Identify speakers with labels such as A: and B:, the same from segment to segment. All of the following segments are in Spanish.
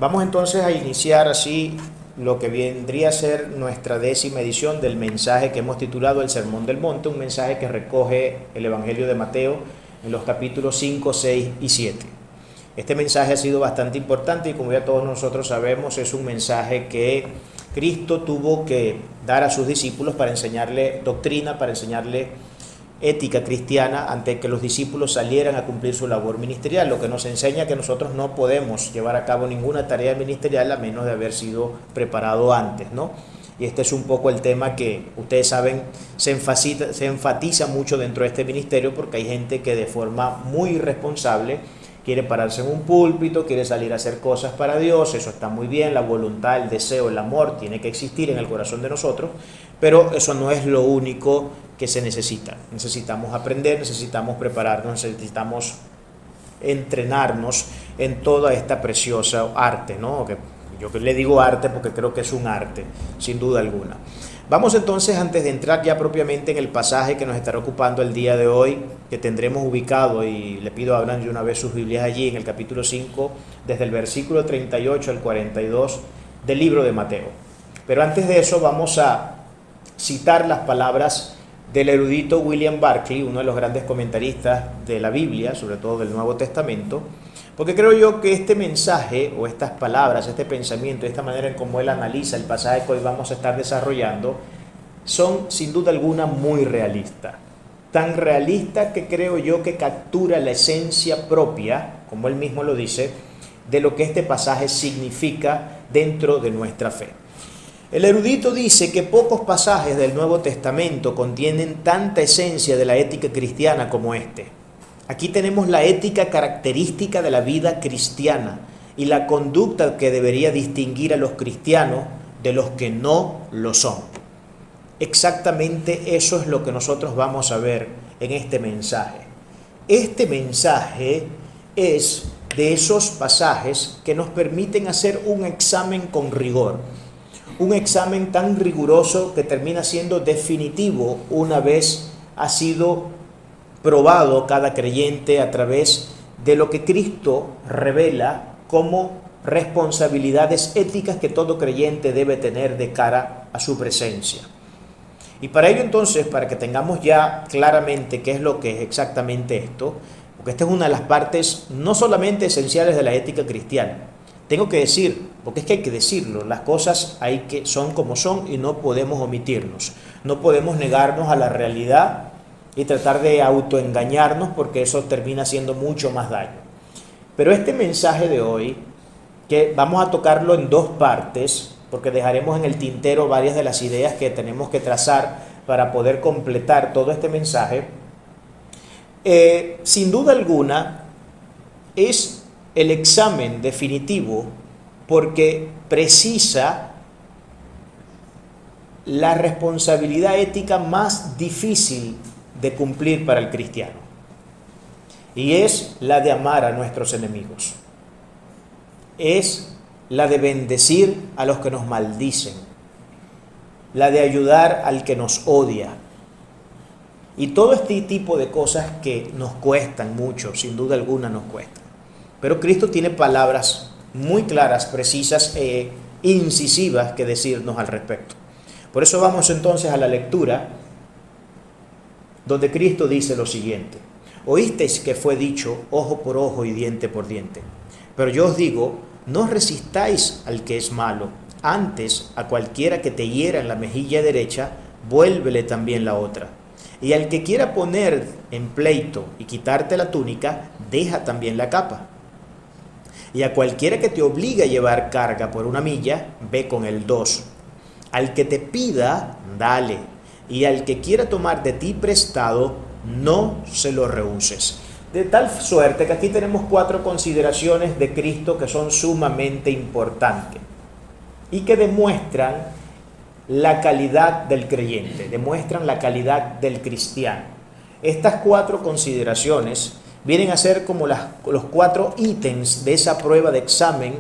A: Vamos entonces a iniciar así lo que vendría a ser nuestra 10ª edición del mensaje que hemos titulado El Sermón del Monte, un mensaje que recoge el Evangelio de Mateo en los capítulos 5, 6 y 7. Este mensaje ha sido bastante importante y como ya todos nosotros sabemos es un mensaje que Cristo tuvo que dar a sus discípulos para enseñarle doctrina, para enseñarle ética cristiana antes que los discípulos salieran a cumplir su labor ministerial, lo que nos enseña que nosotros no podemos llevar a cabo ninguna tarea ministerial a menos de haber sido preparado antes, ¿no? Y este es un poco el tema que ustedes saben se enfatiza mucho dentro de este ministerio porque hay gente que de forma muy irresponsable quiere pararse en un púlpito, quiere salir a hacer cosas para Dios, eso está muy bien, la voluntad, el deseo, el amor tiene que existir en el corazón de nosotros, pero eso no es lo único que se necesita. Necesitamos aprender, necesitamos prepararnos, necesitamos entrenarnos en toda esta preciosa arte, ¿no? Que yo le digo arte porque creo que es un arte, sin duda alguna. Vamos entonces, antes de entrar ya propiamente en el pasaje que nos estará ocupando el día de hoy, que tendremos ubicado, y le pido abran de una vez sus Biblias allí, en el capítulo 5, desde el versículo 38 al 42 del libro de Mateo. Pero antes de eso vamos a citar las palabras del erudito William Barclay, uno de los grandes comentaristas de la Biblia, sobre todo del Nuevo Testamento, porque creo yo que este mensaje o estas palabras, este pensamiento, esta manera en cómo él analiza el pasaje que hoy vamos a estar desarrollando, son sin duda alguna muy realistas. Tan realista que creo yo que captura la esencia propia, como él mismo lo dice, de lo que este pasaje significa dentro de nuestra fe. El erudito dice que pocos pasajes del Nuevo Testamento contienen tanta esencia de la ética cristiana como este. Aquí tenemos la ética característica de la vida cristiana y la conducta que debería distinguir a los cristianos de los que no lo son. Exactamente eso es lo que nosotros vamos a ver en este mensaje. Este mensaje es de esos pasajes que nos permiten hacer un examen con rigor. Un examen tan riguroso que termina siendo definitivo una vez ha sido probado cada creyente a través de lo que Cristo revela como responsabilidades éticas que todo creyente debe tener de cara a su presencia. Y para ello entonces, para que tengamos ya claramente qué es lo que es exactamente esto, porque esta es una de las partes no solamente esenciales de la ética cristiana, tengo que decir, porque es que hay que decirlo, las cosas son como son y no podemos omitirnos, no podemos negarnos a la realidad y tratar de autoengañarnos porque eso termina haciendo mucho más daño. Pero este mensaje de hoy, que vamos a tocarlo en dos partes, porque dejaremos en el tintero varias de las ideas que tenemos que trazar para poder completar todo este mensaje, sin duda alguna es el examen definitivo porque precisa la responsabilidad ética más difícil de cumplir para el cristiano, y es la de amar a nuestros enemigos, es la de bendecir a los que nos maldicen, la de ayudar al que nos odia, y todo este tipo de cosas que nos cuestan mucho, sin duda alguna nos cuestan, pero Cristo tiene palabras muy claras, precisas e incisivas que decirnos al respecto. Por eso vamos entonces a la lectura donde Cristo dice lo siguiente: oísteis que fue dicho ojo por ojo y diente por diente, pero yo os digo, no resistáis al que es malo, antes a cualquiera que te hiera en la mejilla derecha, vuélvele también la otra, y al que quiera poner en pleito y quitarte la túnica, deja también la capa, y a cualquiera que te obligue a llevar carga por 1 milla, ve con el 2, al que te pida, dale, y al que quiera tomar de ti prestado, no se lo rehuses. De tal suerte que aquí tenemos 4 consideraciones de Cristo que son sumamente importantes y que demuestran la calidad del creyente, demuestran la calidad del cristiano. Estas 4 consideraciones vienen a ser como los 4 ítems de esa prueba de examen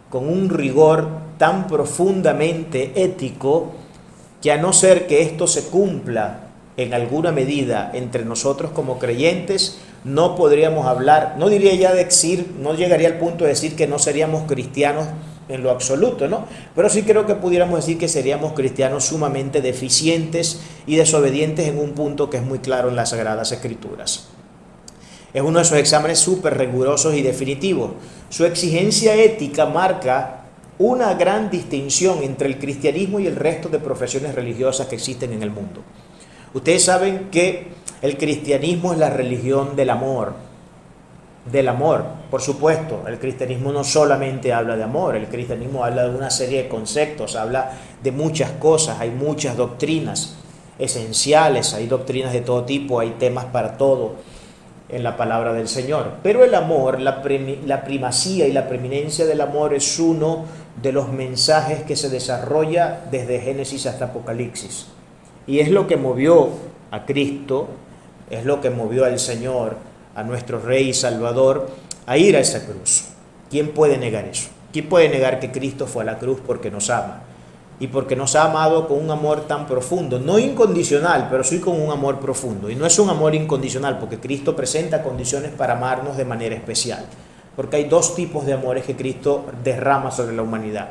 A: con un rigor tan profundamente ético que a no ser que esto se cumpla en alguna medida entre nosotros como creyentes, no podríamos hablar, no diría ya de decir, no llegaría al punto de decir que no seríamos cristianos en lo absoluto, ¿no? Pero sí creo que pudiéramos decir que seríamos cristianos sumamente deficientes y desobedientes en un punto que es muy claro en las Sagradas Escrituras. Es uno de esos exámenes súper rigurosos y definitivos. Su exigencia ética marca una gran distinción entre el cristianismo y el resto de profesiones religiosas que existen en el mundo. Ustedes saben que el cristianismo es la religión del amor. Del amor, por supuesto. El cristianismo no solamente habla de amor, el cristianismo habla de una serie de conceptos, habla de muchas cosas, hay muchas doctrinas esenciales, hay doctrinas de todo tipo, hay temas para todo en la palabra del Señor. Pero el amor, la primacía y la preeminencia del amor es uno de los mensajes que se desarrolla desde Génesis hasta Apocalipsis. Y es lo que movió a Cristo, es lo que movió al Señor, a nuestro Rey y Salvador, a ir a esa cruz. ¿Quién puede negar eso? ¿Quién puede negar que Cristo fue a la cruz porque nos ama? Y porque nos ha amado con un amor tan profundo, no incondicional, pero sí con un amor profundo. Y no es un amor incondicional, porque Cristo presenta condiciones para amarnos de manera especial. Porque hay dos tipos de amores que Cristo derrama sobre la humanidad.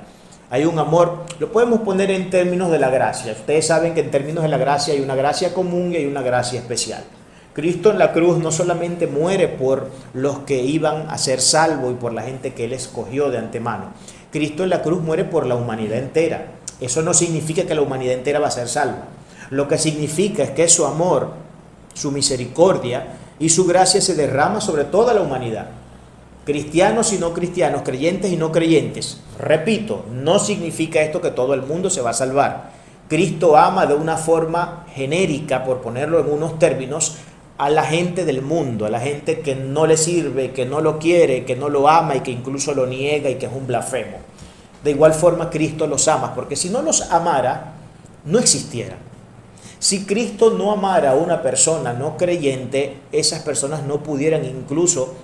A: Hay un amor, lo podemos poner en términos de la gracia. Ustedes saben que en términos de la gracia hay una gracia común y hay una gracia especial. Cristo en la cruz no solamente muere por los que iban a ser salvos y por la gente que Él escogió de antemano. Cristo en la cruz muere por la humanidad entera. Eso no significa que la humanidad entera va a ser salva. Lo que significa es que su amor, su misericordia y su gracia se derrama sobre toda la humanidad. Cristianos y no cristianos, creyentes y no creyentes. Repito, no significa esto que todo el mundo se va a salvar. Cristo ama de una forma genérica, por ponerlo en unos términos, a la gente del mundo, a la gente que no le sirve, que no lo quiere, que no lo ama y que incluso lo niega y que es un blasfemo. De igual forma Cristo los ama, porque si no los amara, no existieran. Si Cristo no amara a una persona no creyente, esas personas no pudieran incluso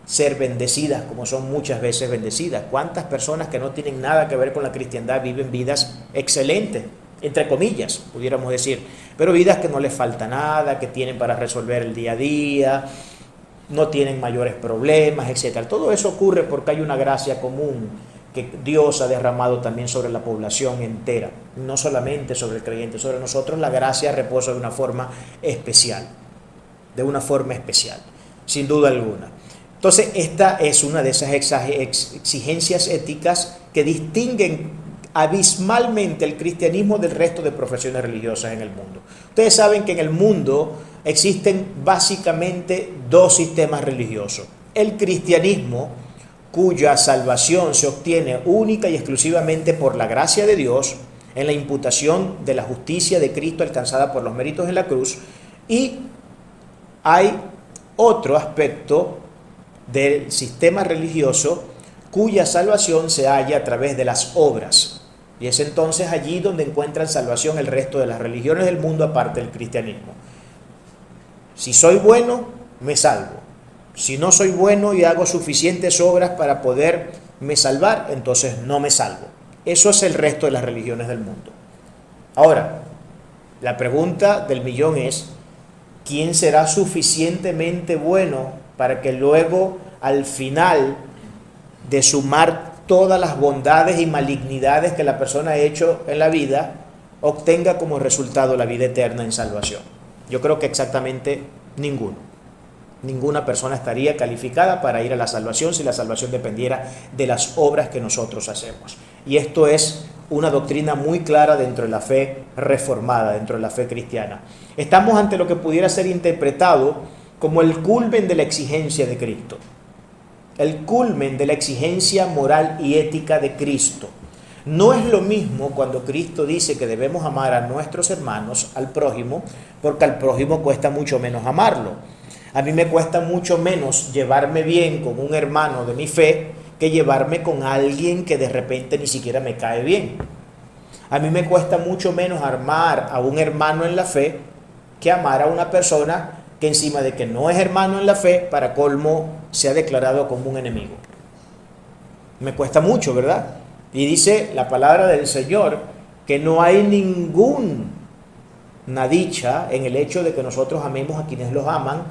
A: ser bendecidas como son muchas veces bendecidas. ¿Cuántas personas que no tienen nada que ver con la cristiandad viven vidas excelentes, entre comillas, pudiéramos decir, pero vidas que no les falta nada, que tienen para resolver el día a día, no tienen mayores problemas, etcétera? Todo eso ocurre porque hay una gracia común que Dios ha derramado también sobre la población entera, no solamente sobre el creyente, sobre nosotros la gracia reposa de una forma especial, sin duda alguna. Entonces, esta es una de esas exigencias éticas que distinguen abismalmente el cristianismo del resto de profesiones religiosas en el mundo. Ustedes saben que en el mundo existen básicamente dos sistemas religiosos. El cristianismo, cuya salvación se obtiene única y exclusivamente por la gracia de Dios, en la imputación de la justicia de Cristo alcanzada por los méritos en la cruz, y hay otro aspecto del sistema religioso cuya salvación se halla a través de las obras. Y es entonces allí donde encuentran salvación el resto de las religiones del mundo aparte del cristianismo. Si soy bueno, me salvo. Si no soy bueno y hago suficientes obras para poderme salvar, entonces no me salvo. Eso es el resto de las religiones del mundo. Ahora, la pregunta del millón es, ¿quién será suficientemente bueno para que luego, al final de sumar todas las bondades y malignidades que la persona ha hecho en la vida, obtenga como resultado la vida eterna en salvación? Yo creo que exactamente ninguno. Ninguna persona estaría calificada para ir a la salvación si la salvación dependiera de las obras que nosotros hacemos. Y esto es una doctrina muy clara dentro de la fe reformada, dentro de la fe cristiana. Estamos ante lo que pudiera ser interpretado como el culmen de la exigencia de Cristo. El culmen de la exigencia moral y ética de Cristo. No es lo mismo cuando Cristo dice que debemos amar a nuestros hermanos, al prójimo, porque al prójimo cuesta mucho menos amarlo. A mí me cuesta mucho menos llevarme bien con un hermano de mi fe que llevarme con alguien que de repente ni siquiera me cae bien. A mí me cuesta mucho menos amar a un hermano en la fe que amar a una persona que encima de que no es hermano en la fe, para colmo, se ha declarado como un enemigo. Me cuesta mucho, ¿verdad? Y dice la palabra del Señor que no hay ninguna dicha en el hecho de que nosotros amemos a quienes los aman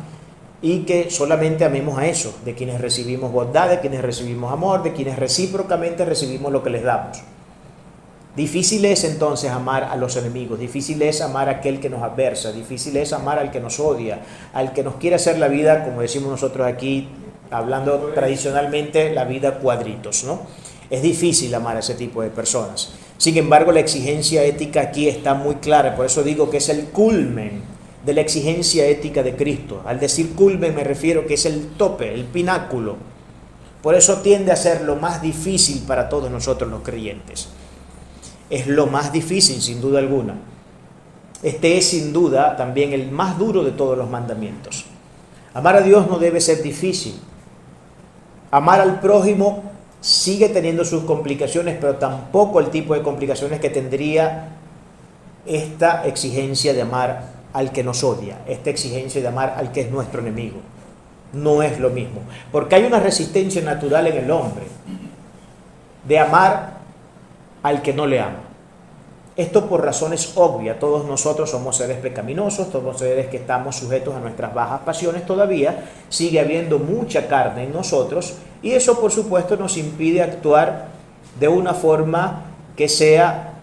A: y que solamente amemos a eso, de quienes recibimos bondad, de quienes recibimos amor, de quienes recíprocamente recibimos lo que les damos. Difícil es entonces amar a los enemigos, difícil es amar a aquel que nos adversa, difícil es amar al que nos odia, al que nos quiere hacer la vida, como decimos nosotros aquí, hablando tradicionalmente, la vida cuadritos, ¿no? Es difícil amar a ese tipo de personas. Sin embargo, la exigencia ética aquí está muy clara, por eso digo que es el culmen de la exigencia ética de Cristo. Al decir culmen me refiero que es el tope, el pináculo. Por eso tiende a ser lo más difícil para todos nosotros los creyentes. Es lo más difícil, sin duda alguna. Este es sin duda también el más duro de todos los mandamientos. Amar a Dios no debe ser difícil. Amar al prójimo sigue teniendo sus complicaciones, pero tampoco el tipo de complicaciones que tendría esta exigencia de amar al que nos odia, esta exigencia de amar al que es nuestro enemigo. No es lo mismo, porque hay una resistencia natural en el hombre de amar al que no le ama. Esto por razones obvias. Todos nosotros somos seres pecaminosos, somos seres que estamos sujetos a nuestras bajas pasiones todavía, sigue habiendo mucha carne en nosotros y eso por supuesto nos impide actuar de una forma que sea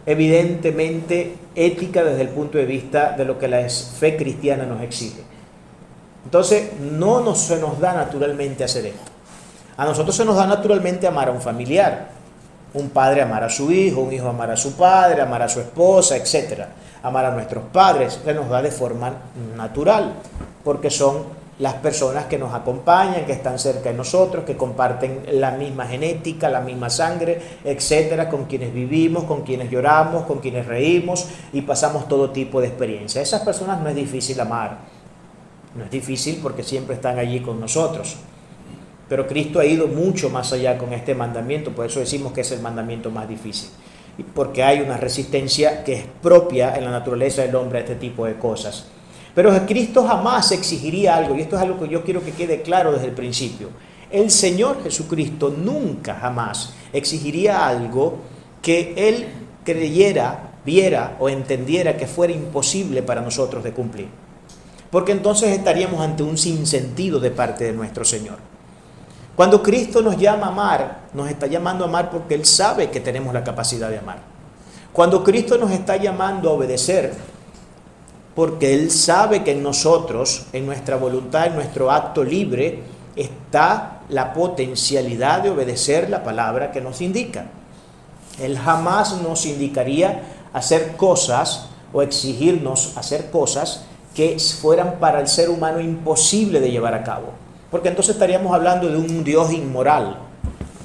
A: evidentemente ética desde el punto de vista de lo que la fe cristiana nos exige. Entonces se nos da naturalmente hacer esto. A nosotros se nos da naturalmente amar a un familiar. Un padre amar a su hijo, un hijo amar a su padre, amar a su esposa, etc. Amar a nuestros padres se nos da de forma natural, porque son las personas que nos acompañan, que están cerca de nosotros, que comparten la misma genética, la misma sangre, etc., con quienes vivimos, con quienes lloramos, con quienes reímos y pasamos todo tipo de experiencias. Esas personas no es difícil amar, no es difícil porque siempre están allí con nosotros. Pero Cristo ha ido mucho más allá con este mandamiento, por eso decimos que es el mandamiento más difícil. Porque hay una resistencia que es propia en la naturaleza del hombre a este tipo de cosas. Pero Cristo jamás exigiría algo, y esto es algo que yo quiero que quede claro desde el principio. El Señor Jesucristo nunca jamás exigiría algo que Él creyera, viera o entendiera que fuera imposible para nosotros de cumplir. Porque entonces estaríamos ante un sinsentido de parte de nuestro Señor. Cuando Cristo nos llama a amar, nos está llamando a amar porque Él sabe que tenemos la capacidad de amar. Cuando Cristo nos está llamando a obedecer, porque Él sabe que en nosotros, en nuestra voluntad, en nuestro acto libre, está la potencialidad de obedecer la palabra que nos indica. Él jamás nos indicaría hacer cosas o exigirnos hacer cosas que fueran para el ser humano imposible de llevar a cabo. Porque entonces estaríamos hablando de un Dios inmoral,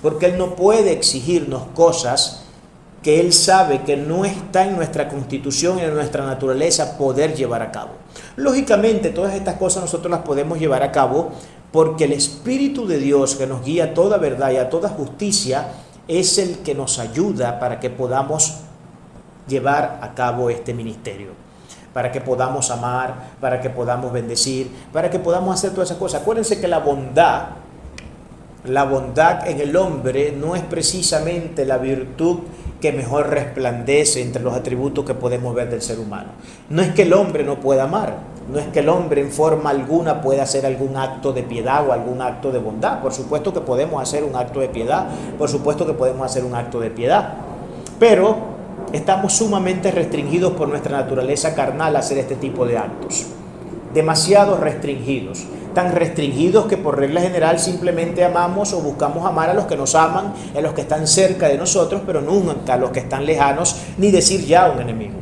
A: porque Él no puede exigirnos cosas que Él sabe que no está en nuestra constitución y en nuestra naturaleza poder llevar a cabo. Lógicamente, todas estas cosas nosotros las podemos llevar a cabo porque el Espíritu de Dios que nos guía a toda verdad y a toda justicia es el que nos ayuda para que podamos llevar a cabo este ministerio, para que podamos amar, para que podamos bendecir, para que podamos hacer todas esas cosas. Acuérdense que la bondad en el hombre no es precisamente la virtud que mejor resplandece entre los atributos que podemos ver del ser humano. No es que el hombre no pueda amar, no es que el hombre en forma alguna pueda hacer algún acto de piedad o algún acto de bondad. Por supuesto que podemos hacer un acto de piedad, por supuesto que podemos hacer un acto de piedad, pero estamos sumamente restringidos por nuestra naturaleza carnal a hacer este tipo de actos. Demasiado restringidos. Tan restringidos que por regla general simplemente amamos o buscamos amar a los que nos aman, a los que están cerca de nosotros, pero nunca a los que están lejanos, ni decir ya a un enemigo.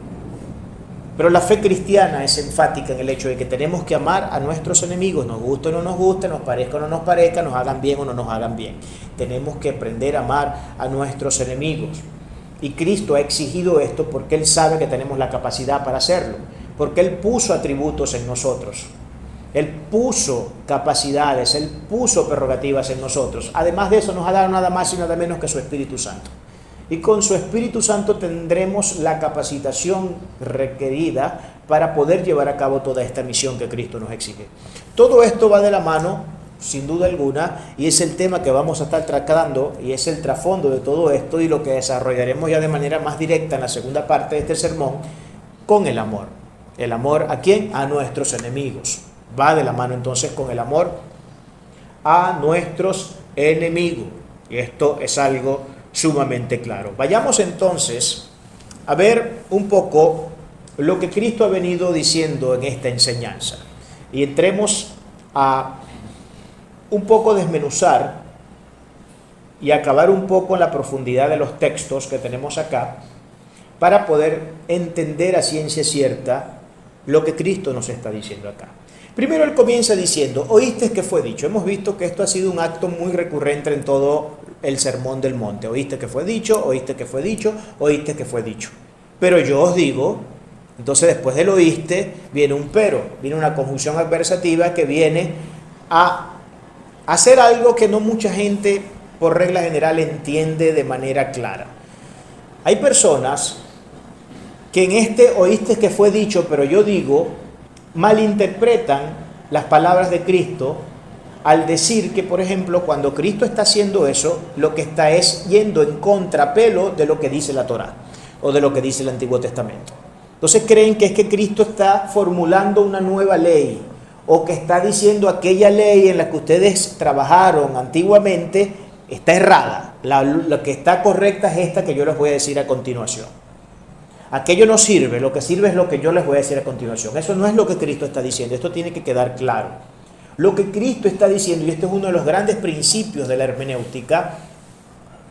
A: Pero la fe cristiana es enfática en el hecho de que tenemos que amar a nuestros enemigos, nos guste o no nos guste, nos parezca o no nos parezca, nos hagan bien o no nos hagan bien. Tenemos que aprender a amar a nuestros enemigos. Y Cristo ha exigido esto porque Él sabe que tenemos la capacidad para hacerlo, porque Él puso atributos en nosotros, Él puso capacidades, Él puso prerrogativas en nosotros. Además de eso nos ha dado nada más y nada menos que su Espíritu Santo. Y con su Espíritu Santo tendremos la capacitación requerida para poder llevar a cabo toda esta misión que Cristo nos exige. Todo esto va de la mano, sin duda alguna, y es el tema que vamos a estar tratando y es el trasfondo de todo esto y lo que desarrollaremos ya de manera más directa en la segunda parte de este sermón con el amor. ¿El amor a quién? A nuestros enemigos. Va de la mano entonces con el amor a nuestros enemigos. Y esto es algo sumamente claro. Vayamos entonces a ver un poco lo que Cristo ha venido diciendo en esta enseñanza. Y entremos a un poco desmenuzar y acabar un poco en la profundidad de los textos que tenemos acá para poder entender a ciencia cierta lo que Cristo nos está diciendo acá. Primero él comienza diciendo, oíste que fue dicho. Hemos visto que esto ha sido un acto muy recurrente en todo el Sermón del Monte. Oíste que fue dicho, oíste que fue dicho, oíste que fue dicho. Pero yo os digo, entonces después del oíste viene un pero, viene una conjunción adversativa que viene a hacer algo que no mucha gente por regla general entiende de manera clara. Hay personas que en este oíste que fue dicho, pero yo digo, malinterpretan las palabras de Cristo al decir que, por ejemplo, cuando Cristo está haciendo eso, lo que está es yendo en contrapelo de lo que dice la Torá o de lo que dice el Antiguo Testamento. Entonces creen que es que Cristo está formulando una nueva ley o que está diciendo aquella ley en la que ustedes trabajaron antiguamente está errada. La que está correcta es esta que yo les voy a decir a continuación. Aquello no sirve, lo que sirve es lo que yo les voy a decir a continuación. Eso no es lo que Cristo está diciendo, esto tiene que quedar claro. Lo que Cristo está diciendo, y este es uno de los grandes principios de la hermenéutica,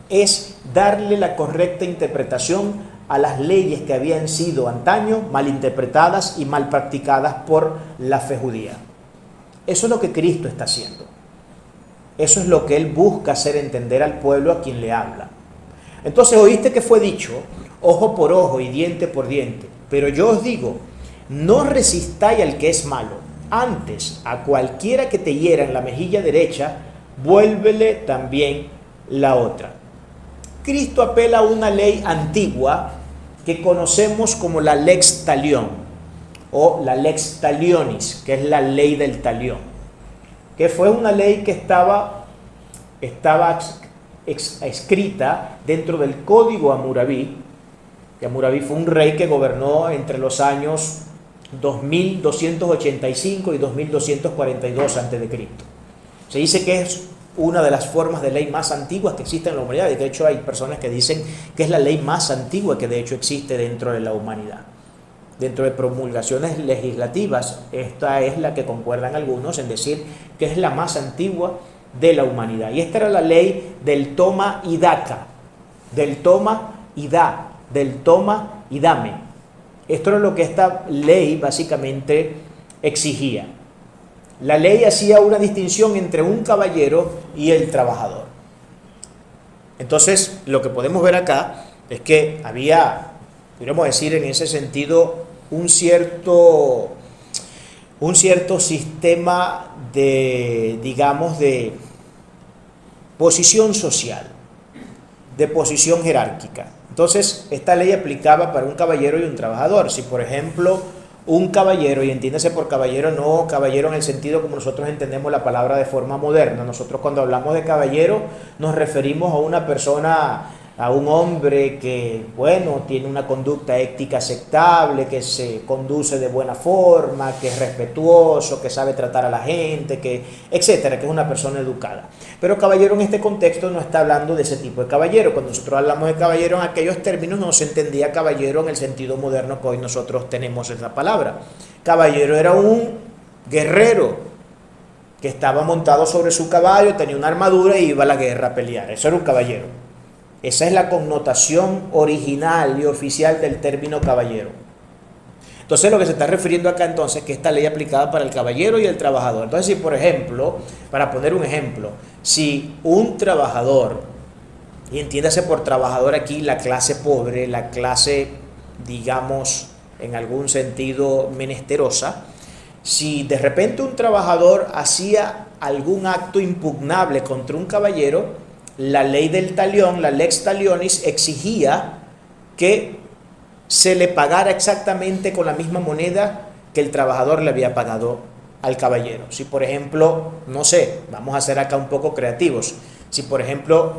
A: es darle la correcta interpretación a las leyes que habían sido antaño mal interpretadas y mal practicadas por la fe judía. Eso es lo que Cristo está haciendo. Eso es lo que Él busca hacer entender al pueblo a quien le habla. Entonces, oíste que fue dicho, ojo por ojo y diente por diente. Pero yo os digo, no resistáis al que es malo. Antes, a cualquiera que te hiera en la mejilla derecha, vuélvele también la otra. Cristo apela a una ley antigua que conocemos como la lex talión o la lex talionis, que es la ley del talión, que fue una ley que estaba escrita dentro del Código Hammurabi, que Hammurabi fue un rey que gobernó entre los años 2285 y 2242 a.C. Se dice que es una de las formas de ley más antiguas que existen en la humanidad, y de hecho hay personas que dicen que es la ley más antigua que de hecho existe dentro de la humanidad. Dentro de promulgaciones legislativas, esta es la que concuerdan algunos en decir que es la más antigua de la humanidad. Y esta era la ley del toma y daca, del toma y da, del toma y dame. Esto era lo que esta ley básicamente exigía. La ley hacía una distinción entre un caballero y el trabajador. Entonces, lo que podemos ver acá es que había, podríamos decir en ese sentido, un cierto sistema de, digamos, de posición social, de posición jerárquica. Entonces, esta ley aplicaba para un caballero y un trabajador. Si, por ejemplo, un caballero, y entiéndase por caballero, no caballero en el sentido como nosotros entendemos la palabra de forma moderna. Nosotros cuando hablamos de caballero nos referimos a una persona, a un hombre que, bueno, tiene una conducta ética aceptable, que se conduce de buena forma, que es respetuoso, que sabe tratar a la gente, que, etcétera, que es una persona educada. Pero caballero en este contexto no está hablando de ese tipo de caballero. Cuando nosotros hablamos de caballero en aquellos términos no se entendía caballero en el sentido moderno que hoy nosotros tenemos esa palabra. Caballero era un guerrero que estaba montado sobre su caballo, tenía una armadura y iba a la guerra a pelear. Eso era un caballero. Esa es la connotación original y oficial del término caballero. Entonces lo que se está refiriendo acá entonces es que esta ley aplicada para el caballero y el trabajador. Entonces si por ejemplo, para poner un ejemplo, si un trabajador, y entiéndase por trabajador aquí la clase pobre, la clase, digamos, en algún sentido menesterosa, si de repente un trabajador hacía algún acto impugnable contra un caballero, la ley del talión, la lex talionis, exigía que se le pagara exactamente con la misma moneda que el trabajador le había pagado al caballero. Si por ejemplo, no sé, vamos a ser acá un poco creativos, si por ejemplo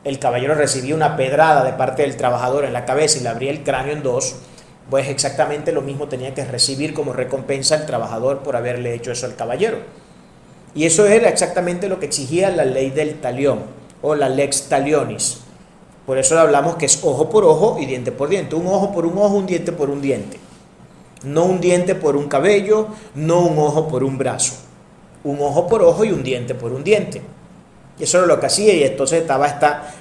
A: el caballero recibía una pedrada de parte del trabajador en la cabeza y le abría el cráneo en dos, pues exactamente lo mismo tenía que recibir como recompensa el trabajador por haberle hecho eso al caballero. Y eso era exactamente lo que exigía la ley del talión o la lex talionis. Por eso hablamos que es ojo por ojo y diente por diente. Un ojo por un ojo, un diente por un diente. No un diente por un cabello, no un ojo por un brazo. Un ojo por ojo y un diente por un diente. Y eso era lo que hacía, y entonces estaba esta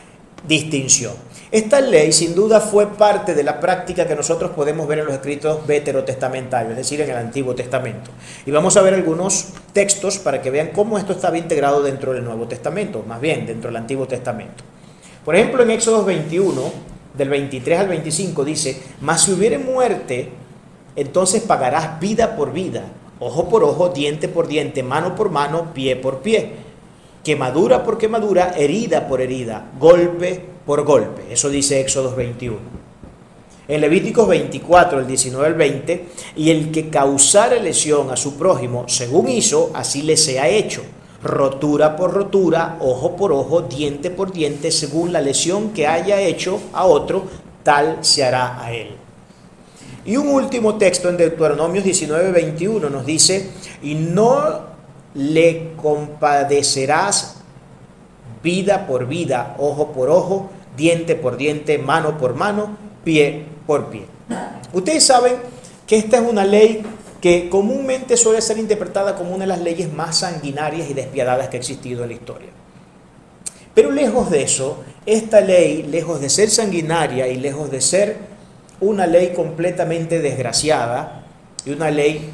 A: distinción. Esta ley sin duda fue parte de la práctica que nosotros podemos ver en los escritos veterotestamentarios, es decir, en el Antiguo Testamento. Y vamos a ver algunos textos para que vean cómo esto estaba integrado dentro del Nuevo Testamento, más bien dentro del Antiguo Testamento. Por ejemplo, en Éxodo 21, del 23 al 25, dice: mas si hubiere muerte, entonces pagarás vida por vida, ojo por ojo, diente por diente, mano por mano, pie por pie, quemadura por quemadura, herida por herida, golpe por golpe. Eso dice Éxodo 21. En Levíticos 24, el 19 al 20, y el que causare lesión a su prójimo, según hizo, así le sea hecho. Rotura por rotura, ojo por ojo, diente por diente, según la lesión que haya hecho a otro, tal se hará a él. Y un último texto en Deuteronomios 19, 21 nos dice: y no le compadecerás vida por vida, ojo por ojo, diente por diente, mano por mano, pie por pie. Ustedes saben que esta es una ley que comúnmente suele ser interpretada como una de las leyes más sanguinarias y despiadadas que ha existido en la historia. Pero lejos de eso, esta ley, lejos de ser sanguinaria y lejos de ser una ley completamente desgraciada y una ley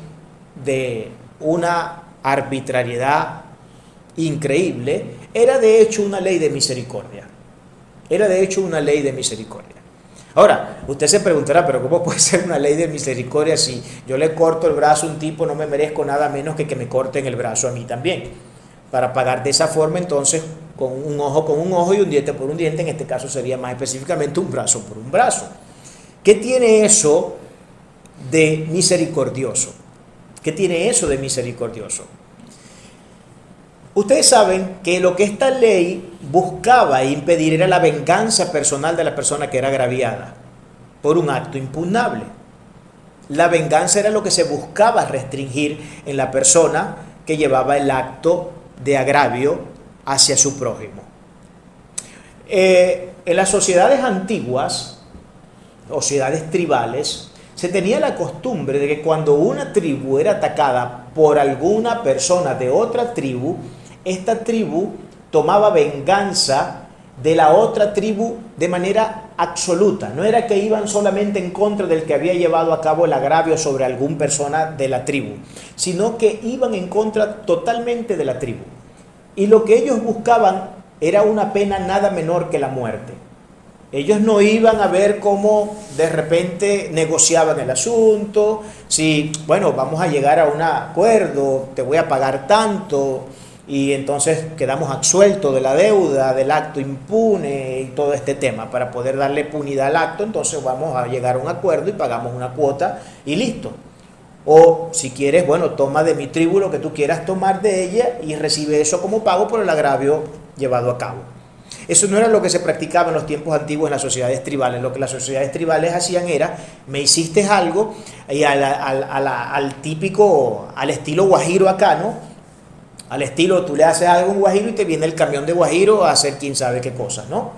A: de una arbitrariedad increíble, era de hecho una ley de misericordia. Era de hecho una ley de misericordia. Ahora, usted se preguntará, pero ¿cómo puede ser una ley de misericordia si yo le corto el brazo a un tipo, no me merezco nada menos que me corten el brazo a mí también? Para pagar de esa forma, entonces, con un ojo y un diente por un diente, en este caso sería más específicamente un brazo por un brazo. ¿Qué tiene eso de misericordioso? ¿Qué tiene eso de misericordioso? Ustedes saben que lo que esta ley buscaba impedir era la venganza personal de la persona que era agraviada por un acto impugnable. La venganza era lo que se buscaba restringir en la persona que llevaba el acto de agravio hacia su prójimo. En las sociedades antiguas, sociedades tribales, se tenía la costumbre de que cuando una tribu era atacada por alguna persona de otra tribu, esta tribu tomaba venganza de la otra tribu de manera absoluta. No era que iban solamente en contra del que había llevado a cabo el agravio sobre alguna persona de la tribu, sino que iban en contra totalmente de la tribu. Y lo que ellos buscaban era una pena nada menor que la muerte. Ellos no iban a ver cómo de repente negociaban el asunto, si, bueno, vamos a llegar a un acuerdo, te voy a pagar tanto, y entonces quedamos absueltos de la deuda, del acto impune y todo este tema. Para poder darle punidad al acto, entonces vamos a llegar a un acuerdo y pagamos una cuota y listo. O si quieres, bueno, toma de mi tribu lo que tú quieras tomar de ella y recibe eso como pago por el agravio llevado a cabo. Eso no era lo que se practicaba en los tiempos antiguos en las sociedades tribales. Lo que las sociedades tribales hacían era: me hiciste algo, y al típico, al estilo guajiro acá, ¿no? Al estilo, tú le haces algo a un guajiro y te viene el camión de guajiro a hacer quién sabe qué cosas, ¿no?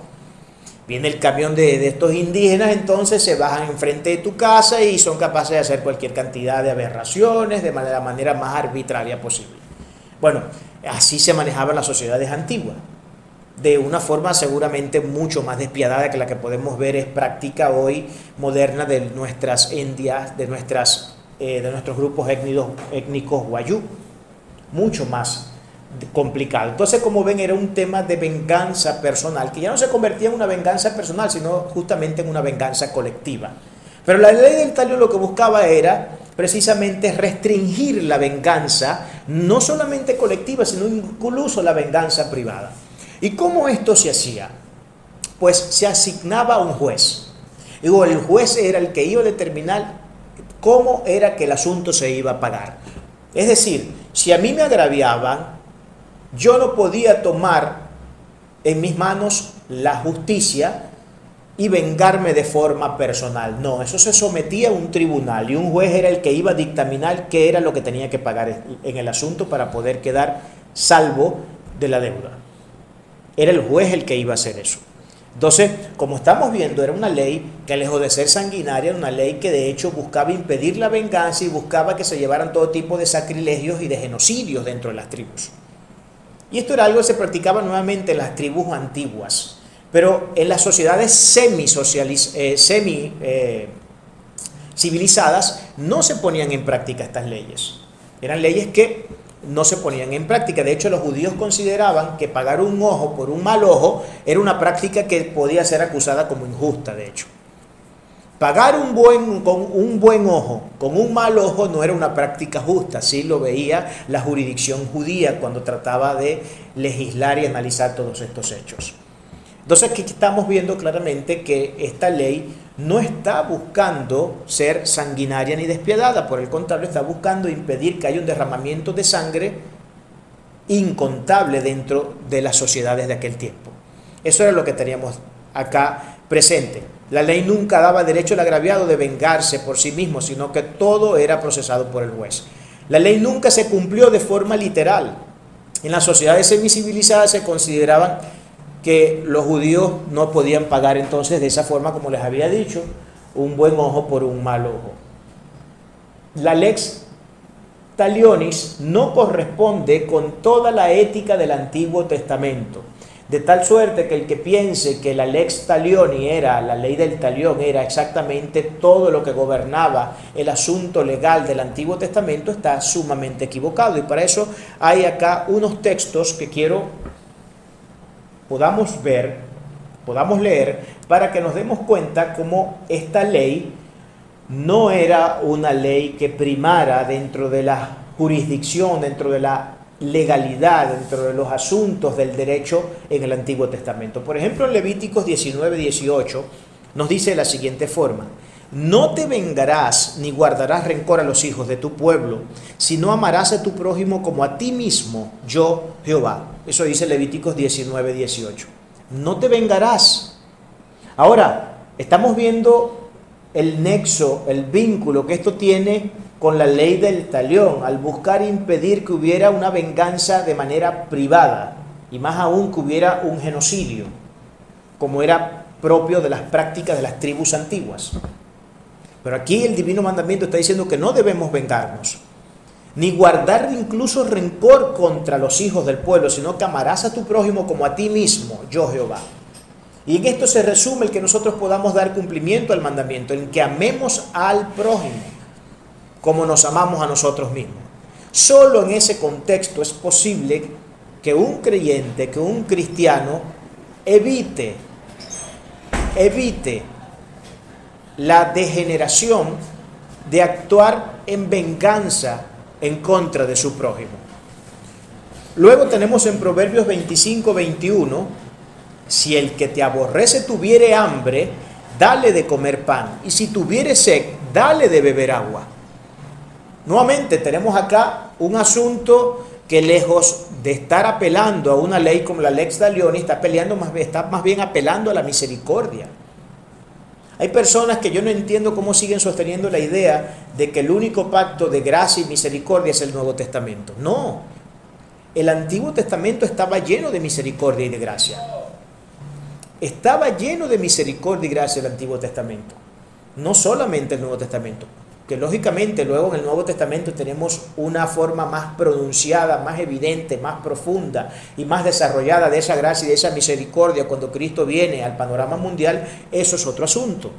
A: Viene el camión de estos indígenas, entonces se bajan enfrente de tu casa y son capaces de hacer cualquier cantidad de aberraciones de la manera más arbitraria posible. Bueno, así se manejaban las sociedades antiguas, de una forma seguramente mucho más despiadada que la que podemos ver es práctica hoy moderna de nuestras etnias, de nuestros grupos étnicos guayú, mucho más complicado. Entonces, como ven, era un tema de venganza personal, que ya no se convertía en una venganza personal, sino justamente en una venganza colectiva. Pero la ley del talión lo que buscaba era precisamente restringir la venganza, no solamente colectiva, sino incluso la venganza privada. ¿Y cómo esto se hacía? Pues se asignaba a un juez. Digo, el juez era el que iba a determinar cómo era que el asunto se iba a pagar. Es decir, si a mí me agraviaban, yo no podía tomar en mis manos la justicia y vengarme de forma personal. No, eso se sometía a un tribunal y un juez era el que iba a dictaminar qué era lo que tenía que pagar en el asunto para poder quedar salvo de la deuda. Era el juez el que iba a hacer eso. Entonces, como estamos viendo, era una ley que, lejos de ser sanguinaria, era una ley que de hecho buscaba impedir la venganza y buscaba que se llevaran todo tipo de sacrilegios y de genocidios dentro de las tribus. Y esto era algo que se practicaba nuevamente en las tribus antiguas. Pero en las sociedades civilizadas no se ponían en práctica estas leyes. Eran leyes que no se ponían en práctica. De hecho, los judíos consideraban que pagar un ojo por un mal ojo era una práctica que podía ser acusada como injusta, de hecho. Pagar con un buen ojo con un mal ojo no era una práctica justa. Así lo veía la jurisdicción judía cuando trataba de legislar y analizar todos estos hechos. Entonces aquí estamos viendo claramente que esta ley no está buscando ser sanguinaria ni despiadada, por el contrario, está buscando impedir que haya un derramamiento de sangre incontable dentro de las sociedades de aquel tiempo. Eso era lo que teníamos acá presente. La ley nunca daba derecho al agraviado de vengarse por sí mismo, sino que todo era procesado por el juez. La ley nunca se cumplió de forma literal. En las sociedades semicivilizadas se consideraban que los judíos no podían pagar entonces de esa forma, como les había dicho, un buen ojo por un mal ojo. La lex talionis no corresponde con toda la ética del Antiguo Testamento, de tal suerte que el que piense que la lex talioni era, la ley del talión, era exactamente todo lo que gobernaba el asunto legal del Antiguo Testamento, está sumamente equivocado. Y para eso hay acá unos textos que quiero podamos ver, podamos leer, para que nos demos cuenta cómo esta ley no era una ley que primara dentro de la jurisdicción, dentro de la legalidad, dentro de los asuntos del derecho en el Antiguo Testamento. Por ejemplo, en Levíticos 19:18 nos dice de la siguiente forma: no te vengarás ni guardarás rencor a los hijos de tu pueblo, sino amarás a tu prójimo como a ti mismo, yo Jehová. Eso dice Levíticos 19:18. No te vengarás. Ahora, estamos viendo el nexo, el vínculo que esto tiene con la ley del talión, al buscar impedir que hubiera una venganza de manera privada, y más aún que hubiera un genocidio, como era propio de las prácticas de las tribus antiguas. Pero aquí el divino mandamiento está diciendo que no debemos vengarnos, ni guardar incluso rencor contra los hijos del pueblo, sino que amarás a tu prójimo como a ti mismo, yo Jehová. Y en esto se resume el que nosotros podamos dar cumplimiento al mandamiento, en que amemos al prójimo como nos amamos a nosotros mismos. Solo en ese contexto es posible que un creyente, que un cristiano evite la degeneración de actuar en venganza en contra de su prójimo. Luego tenemos en Proverbios 25:21, si el que te aborrece tuviere hambre, dale de comer pan, y si tuviere sed, dale de beber agua. Nuevamente tenemos acá un asunto que, lejos de estar apelando a una ley como la lex talionis, está más bien apelando a la misericordia. Hay personas que yo no entiendo cómo siguen sosteniendo la idea de que el único pacto de gracia y misericordia es el Nuevo Testamento. No, el Antiguo Testamento estaba lleno de misericordia y de gracia. Estaba lleno de misericordia y gracia el Antiguo Testamento, no solamente el Nuevo Testamento, que lógicamente luego en el Nuevo Testamento tenemos una forma más pronunciada, más evidente, más profunda y más desarrollada de esa gracia y de esa misericordia cuando Cristo viene al panorama mundial. Eso es otro asunto.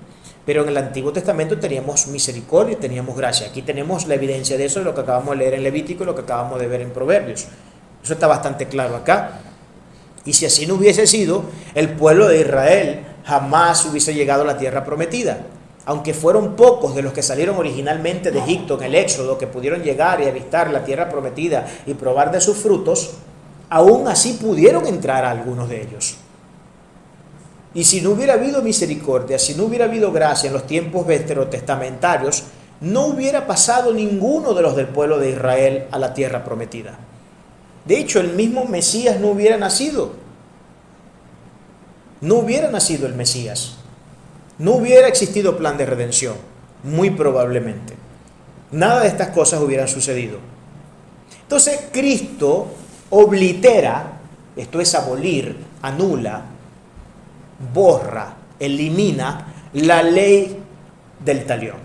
A: Pero en el Antiguo Testamento teníamos misericordia y teníamos gracia. Aquí tenemos la evidencia de eso, de lo que acabamos de leer en Levítico y lo que acabamos de ver en Proverbios. Eso está bastante claro acá. Y si así no hubiese sido, el pueblo de Israel jamás hubiese llegado a la tierra prometida. Aunque fueron pocos de los que salieron originalmente de Egipto en el Éxodo, que pudieron llegar y avistar la tierra prometida y probar de sus frutos, aún así pudieron entrar a algunos de ellos. Y si no hubiera habido misericordia, si no hubiera habido gracia en los tiempos veterotestamentarios, no hubiera pasado ninguno de los del pueblo de Israel a la tierra prometida. De hecho, el mismo Mesías no hubiera nacido. No hubiera nacido el Mesías. no hubiera existido plan de redención, muy probablemente. Nada de estas cosas hubieran sucedido. Entonces Cristo oblitera, esto es abolir, anula, borra, elimina la ley del talión,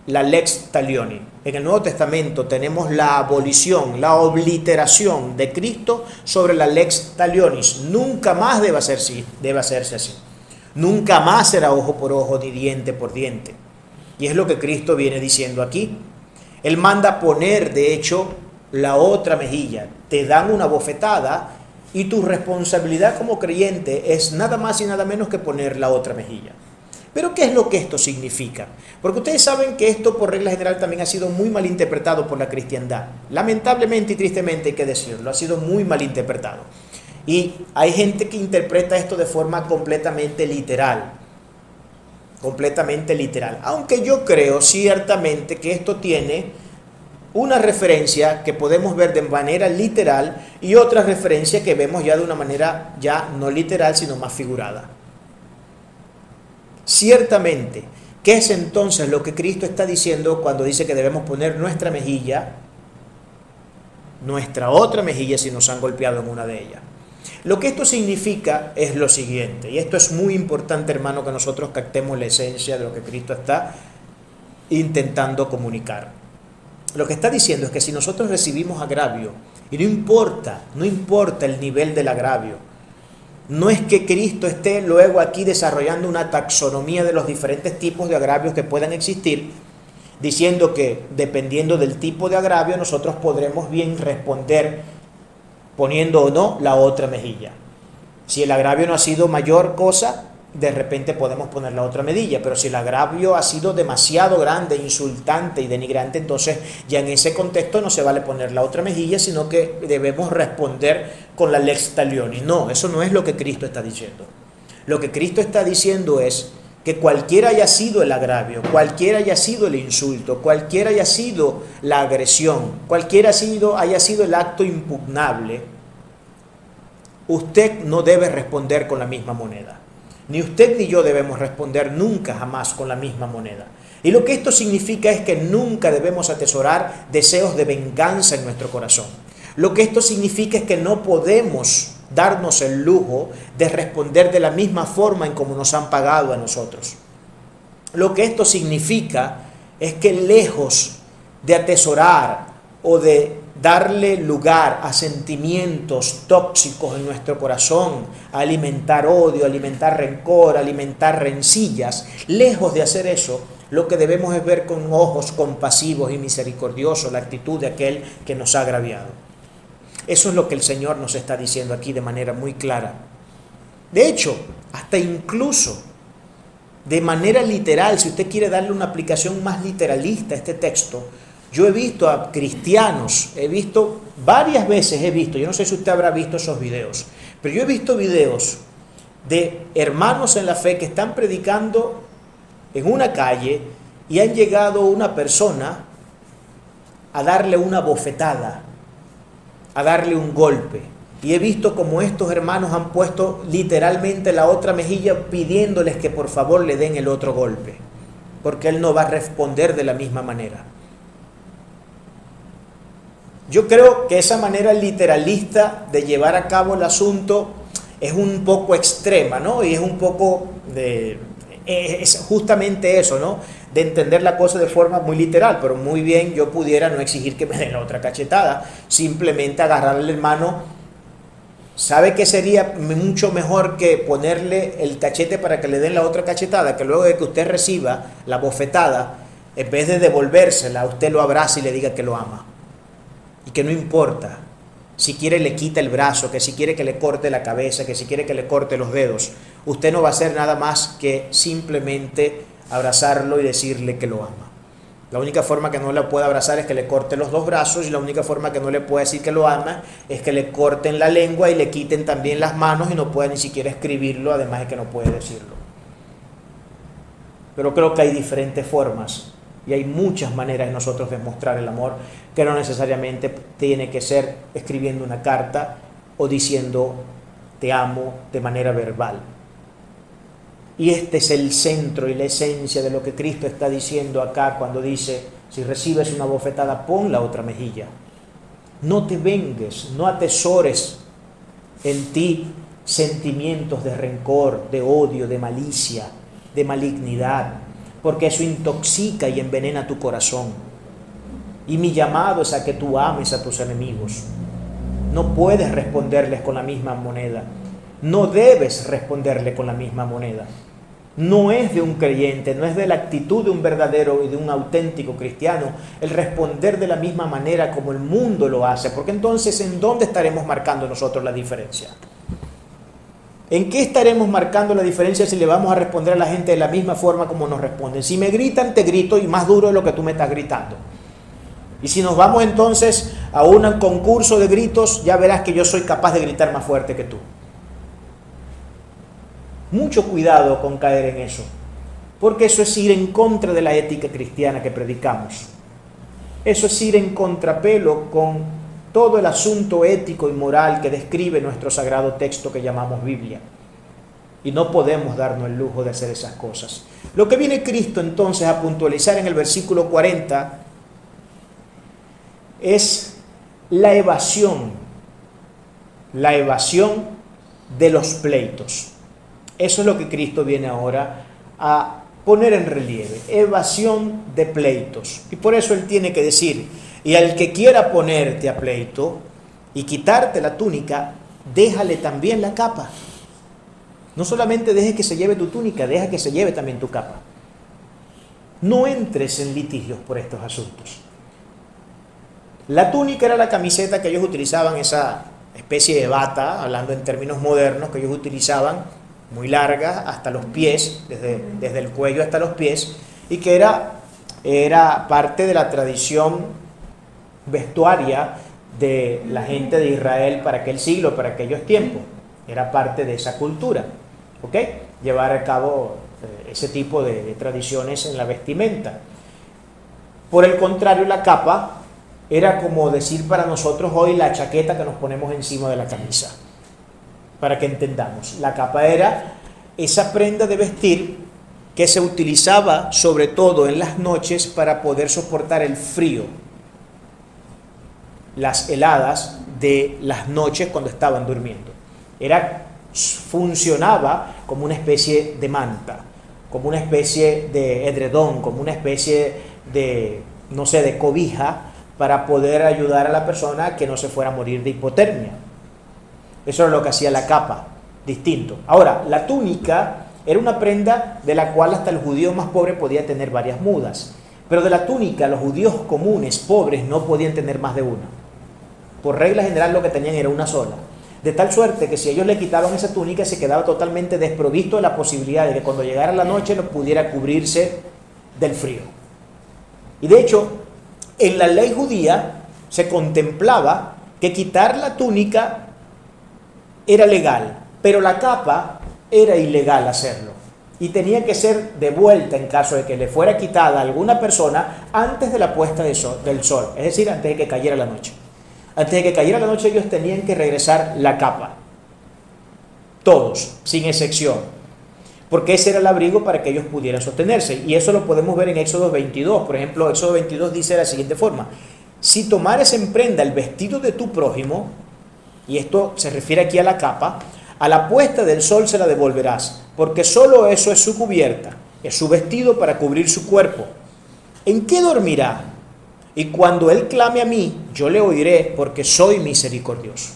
A: la lex talioni. En el Nuevo Testamento tenemos la abolición, la obliteración de Cristo sobre la lex talionis. Nunca más debe hacerse así. Nunca más será ojo por ojo ni diente por diente. Y es lo que Cristo viene diciendo aquí. Él manda poner, de hecho, la otra mejilla. Te dan una bofetada y tu responsabilidad como creyente es nada más y nada menos que poner la otra mejilla. Pero ¿qué es lo que esto significa? Porque ustedes saben que esto por regla general también ha sido muy mal interpretado por la cristiandad. Lamentablemente y tristemente hay que decirlo, ha sido muy mal interpretado. Y hay gente que interpreta esto de forma completamente literal. Completamente literal. Aunque yo creo ciertamente que esto tiene una referencia que podemos ver de manera literal y otra referencia que vemos ya de una manera ya no literal sino más figurada. Ciertamente, ¿qué es entonces lo que Cristo está diciendo cuando dice que debemos poner nuestra mejilla, nuestra otra mejilla si nos han golpeado en una de ellas? Lo que esto significa es lo siguiente, y esto es muy importante, hermano, que nosotros captemos la esencia de lo que Cristo está intentando comunicar. Lo que está diciendo es que si nosotros recibimos agravio, y no importa el nivel del agravio, no es que Cristo esté luego aquí desarrollando una taxonomía de los diferentes tipos de agravios que puedan existir, diciendo que dependiendo del tipo de agravio nosotros podremos bien responder poniendo o no la otra mejilla. Si el agravio no ha sido mayor cosa, de repente podemos poner la otra mejilla, pero si el agravio ha sido demasiado grande, insultante y denigrante, entonces ya en ese contexto no se vale poner la otra mejilla, sino que debemos responder con la lex talioni. No, eso no es lo que Cristo está diciendo. Lo que Cristo está diciendo es que cualquiera haya sido el agravio, cualquiera haya sido el insulto, cualquiera haya sido la agresión, cualquiera haya sido el acto impugnable, usted no debe responder con la misma moneda. Ni usted ni yo debemos responder nunca jamás con la misma moneda. Y lo que esto significa es que nunca debemos atesorar deseos de venganza en nuestro corazón. Lo que esto significa es que no podemos darnos el lujo de responder de la misma forma en como nos han pagado a nosotros. Lo que esto significa es que lejos de atesorar o de darle lugar a sentimientos tóxicos en nuestro corazón, a alimentar odio, alimentar rencor, alimentar rencillas, lejos de hacer eso, lo que debemos es ver con ojos compasivos y misericordiosos la actitud de aquel que nos ha agraviado. Eso es lo que el Señor nos está diciendo aquí de manera muy clara. De hecho, hasta incluso de manera literal, si usted quiere darle una aplicación más literalista a este texto, yo he visto a cristianos, varias veces yo no sé si usted habrá visto esos videos, pero yo he visto videos de hermanos en la fe que están predicando en una calle y han llegado una persona a darle una bofetada, a darle un golpe. Y he visto como estos hermanos han puesto literalmente la otra mejilla pidiéndoles que por favor le den el otro golpe, porque él no va a responder de la misma manera. Yo creo que esa manera literalista de llevar a cabo el asunto es un poco extrema, ¿no? Y es un poco es justamente eso, ¿no? De entender la cosa de forma muy literal, pero muy bien yo pudiera no exigir que me den la otra cachetada, simplemente agarrarle al hermano. ¿Sabe qué sería mucho mejor que ponerle el cachete para que le den la otra cachetada? Que luego de que usted reciba la bofetada, en vez de devolvérsela, usted lo abrace y le diga que lo ama. Y que no importa, si quiere le quita el brazo, que si quiere que le corte la cabeza, que si quiere que le corte los dedos, usted no va a hacer nada más que simplemente abrazarlo y decirle que lo ama. La única forma que no le pueda abrazar es que le corte los dos brazos, y la única forma que no le puede decir que lo ama es que le corten la lengua y le quiten también las manos y no puede ni siquiera escribirlo, además de que no puede decirlo. Pero creo que hay diferentes formas y hay muchas maneras de nosotros demostrar el amor, que no necesariamente tiene que ser escribiendo una carta o diciendo te amo de manera verbal. Y este es el centro y la esencia de lo que Cristo está diciendo acá cuando dice, si recibes una bofetada, pon la otra mejilla. No te vengues, no atesores en ti sentimientos de rencor, de odio, de malicia, de malignidad, porque eso intoxica y envenena tu corazón. Y mi llamado es a que tú ames a tus enemigos. No puedes responderles con la misma moneda. No debes responderle con la misma moneda. No es de un creyente, no es de la actitud de un verdadero y de un auténtico cristiano el responder de la misma manera como el mundo lo hace, porque entonces ¿en dónde estaremos marcando nosotros la diferencia? ¿En qué estaremos marcando la diferencia si le vamos a responder a la gente de la misma forma como nos responden? Si me gritan, te grito y más duro de lo que tú me estás gritando. Y si nos vamos entonces a un concurso de gritos, ya verás que yo soy capaz de gritar más fuerte que tú. Mucho cuidado con caer en eso, porque eso es ir en contra de la ética cristiana que predicamos. Eso es ir en contrapelo con todo el asunto ético y moral que describe nuestro sagrado texto que llamamos Biblia. Y no podemos darnos el lujo de hacer esas cosas. Lo que viene Cristo entonces a puntualizar en el versículo 40 es la evasión de los pleitos. Eso es lo que Cristo viene ahora a poner en relieve, evasión de pleitos. Y por eso Él tiene que decir, y al que quiera ponerte a pleito y quitarte la túnica, déjale también la capa. No solamente dejes que se lleve tu túnica, deja que se lleve también tu capa. No entres en litigios por estos asuntos. La túnica era la camiseta que ellos utilizaban, esa especie de bata, hablando en términos modernos, que ellos utilizaban, muy larga hasta los pies, desde el cuello hasta los pies, y que era parte de la tradición vestuaria de la gente de Israel para aquel siglo, para aquellos tiempos. Era parte de esa cultura, ¿ok? Llevar a cabo ese tipo de tradiciones en la vestimenta. Por el contrario, la capa era como decir para nosotros hoy la chaqueta que nos ponemos encima de la camisa. Para que entendamos, la capa era esa prenda de vestir que se utilizaba sobre todo en las noches para poder soportar el frío, las heladas de las noches cuando estaban durmiendo. Funcionaba como una especie de manta, como una especie de edredón, como una especie de, no sé, de cobija para poder ayudar a la persona a que no se fuera a morir de hipotermia. Eso era lo que hacía la capa, distinto. Ahora, la túnica era una prenda de la cual hasta el judío más pobre podía tener varias mudas. Pero de la túnica, los judíos comunes, pobres, no podían tener más de una. Por regla general lo que tenían era una sola. De tal suerte que si ellos le quitaban esa túnica, se quedaba totalmente desprovisto de la posibilidad de que cuando llegara la noche no pudiera cubrirse del frío. Y de hecho, en la ley judía se contemplaba que quitar la túnica era legal, pero la capa era ilegal hacerlo. Y tenía que ser devuelta en caso de que le fuera quitada a alguna persona antes de la puesta del sol, es decir, antes de que cayera la noche. Antes de que cayera la noche ellos tenían que regresar la capa. Todos, sin excepción. Porque ese era el abrigo para que ellos pudieran sostenerse. Y eso lo podemos ver en Éxodo 22. Por ejemplo, Éxodo 22 dice de la siguiente forma: si tomares en prenda el vestido de tu prójimo, y esto se refiere aquí a la capa, a la puesta del sol se la devolverás, porque solo eso es su cubierta, es su vestido para cubrir su cuerpo. ¿En qué dormirá? Y cuando él clame a mí, yo le oiré, porque soy misericordioso.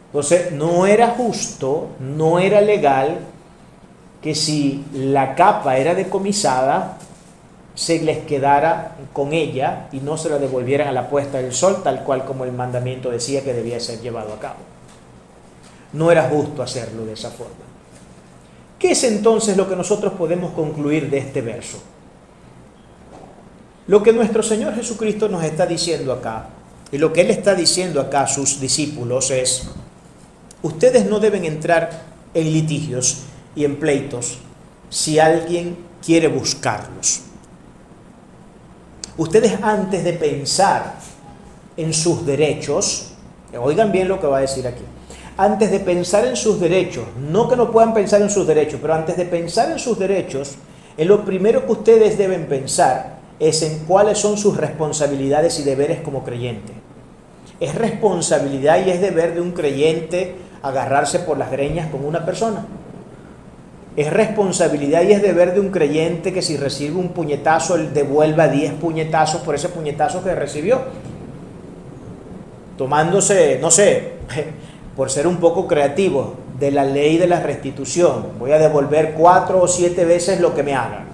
A: Entonces, no era justo, no era legal que si la capa era decomisada, se les quedara con ella y no se la devolvieran a la puesta del sol, tal cual como el mandamiento decía que debía ser llevado a cabo. No era justo hacerlo de esa forma. ¿Qué es entonces lo que nosotros podemos concluir de este verso? Lo que nuestro Señor Jesucristo nos está diciendo acá, y lo que Él está diciendo acá a sus discípulos es: ustedes no deben entrar en litigios y en pleitos si alguien quiere buscarlos. Ustedes, antes de pensar en sus derechos, oigan bien lo que va a decir aquí, antes de pensar en sus derechos, no que no puedan pensar en sus derechos, pero antes de pensar en sus derechos, en lo primero que ustedes deben pensar es en cuáles son sus responsabilidades y deberes como creyente. Es responsabilidad y es deber de un creyente agarrarse por las greñas con una persona. Es responsabilidad y es deber de un creyente que si recibe un puñetazo, él devuelva 10 puñetazos por ese puñetazo que recibió. Tomándose, no sé, por ser un poco creativo, de la ley de la restitución. Voy a devolver 4 o 7 veces lo que me hagan.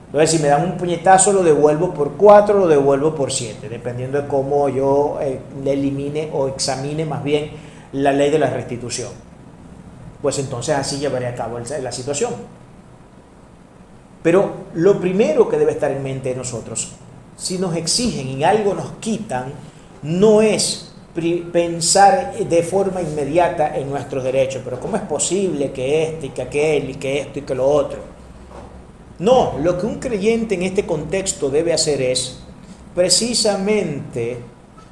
A: Entonces, si me dan un puñetazo, lo devuelvo por 4, lo devuelvo por 7, dependiendo de cómo yo le elimine o examine más bien la ley de la restitución. Pues entonces así llevaré a cabo la situación. Pero lo primero que debe estar en mente de nosotros, si nos exigen y algo nos quitan, no es pensar de forma inmediata en nuestros derechos. Pero ¿cómo es posible que este y que aquel y que esto y que lo otro? No, lo que un creyente en este contexto debe hacer es precisamente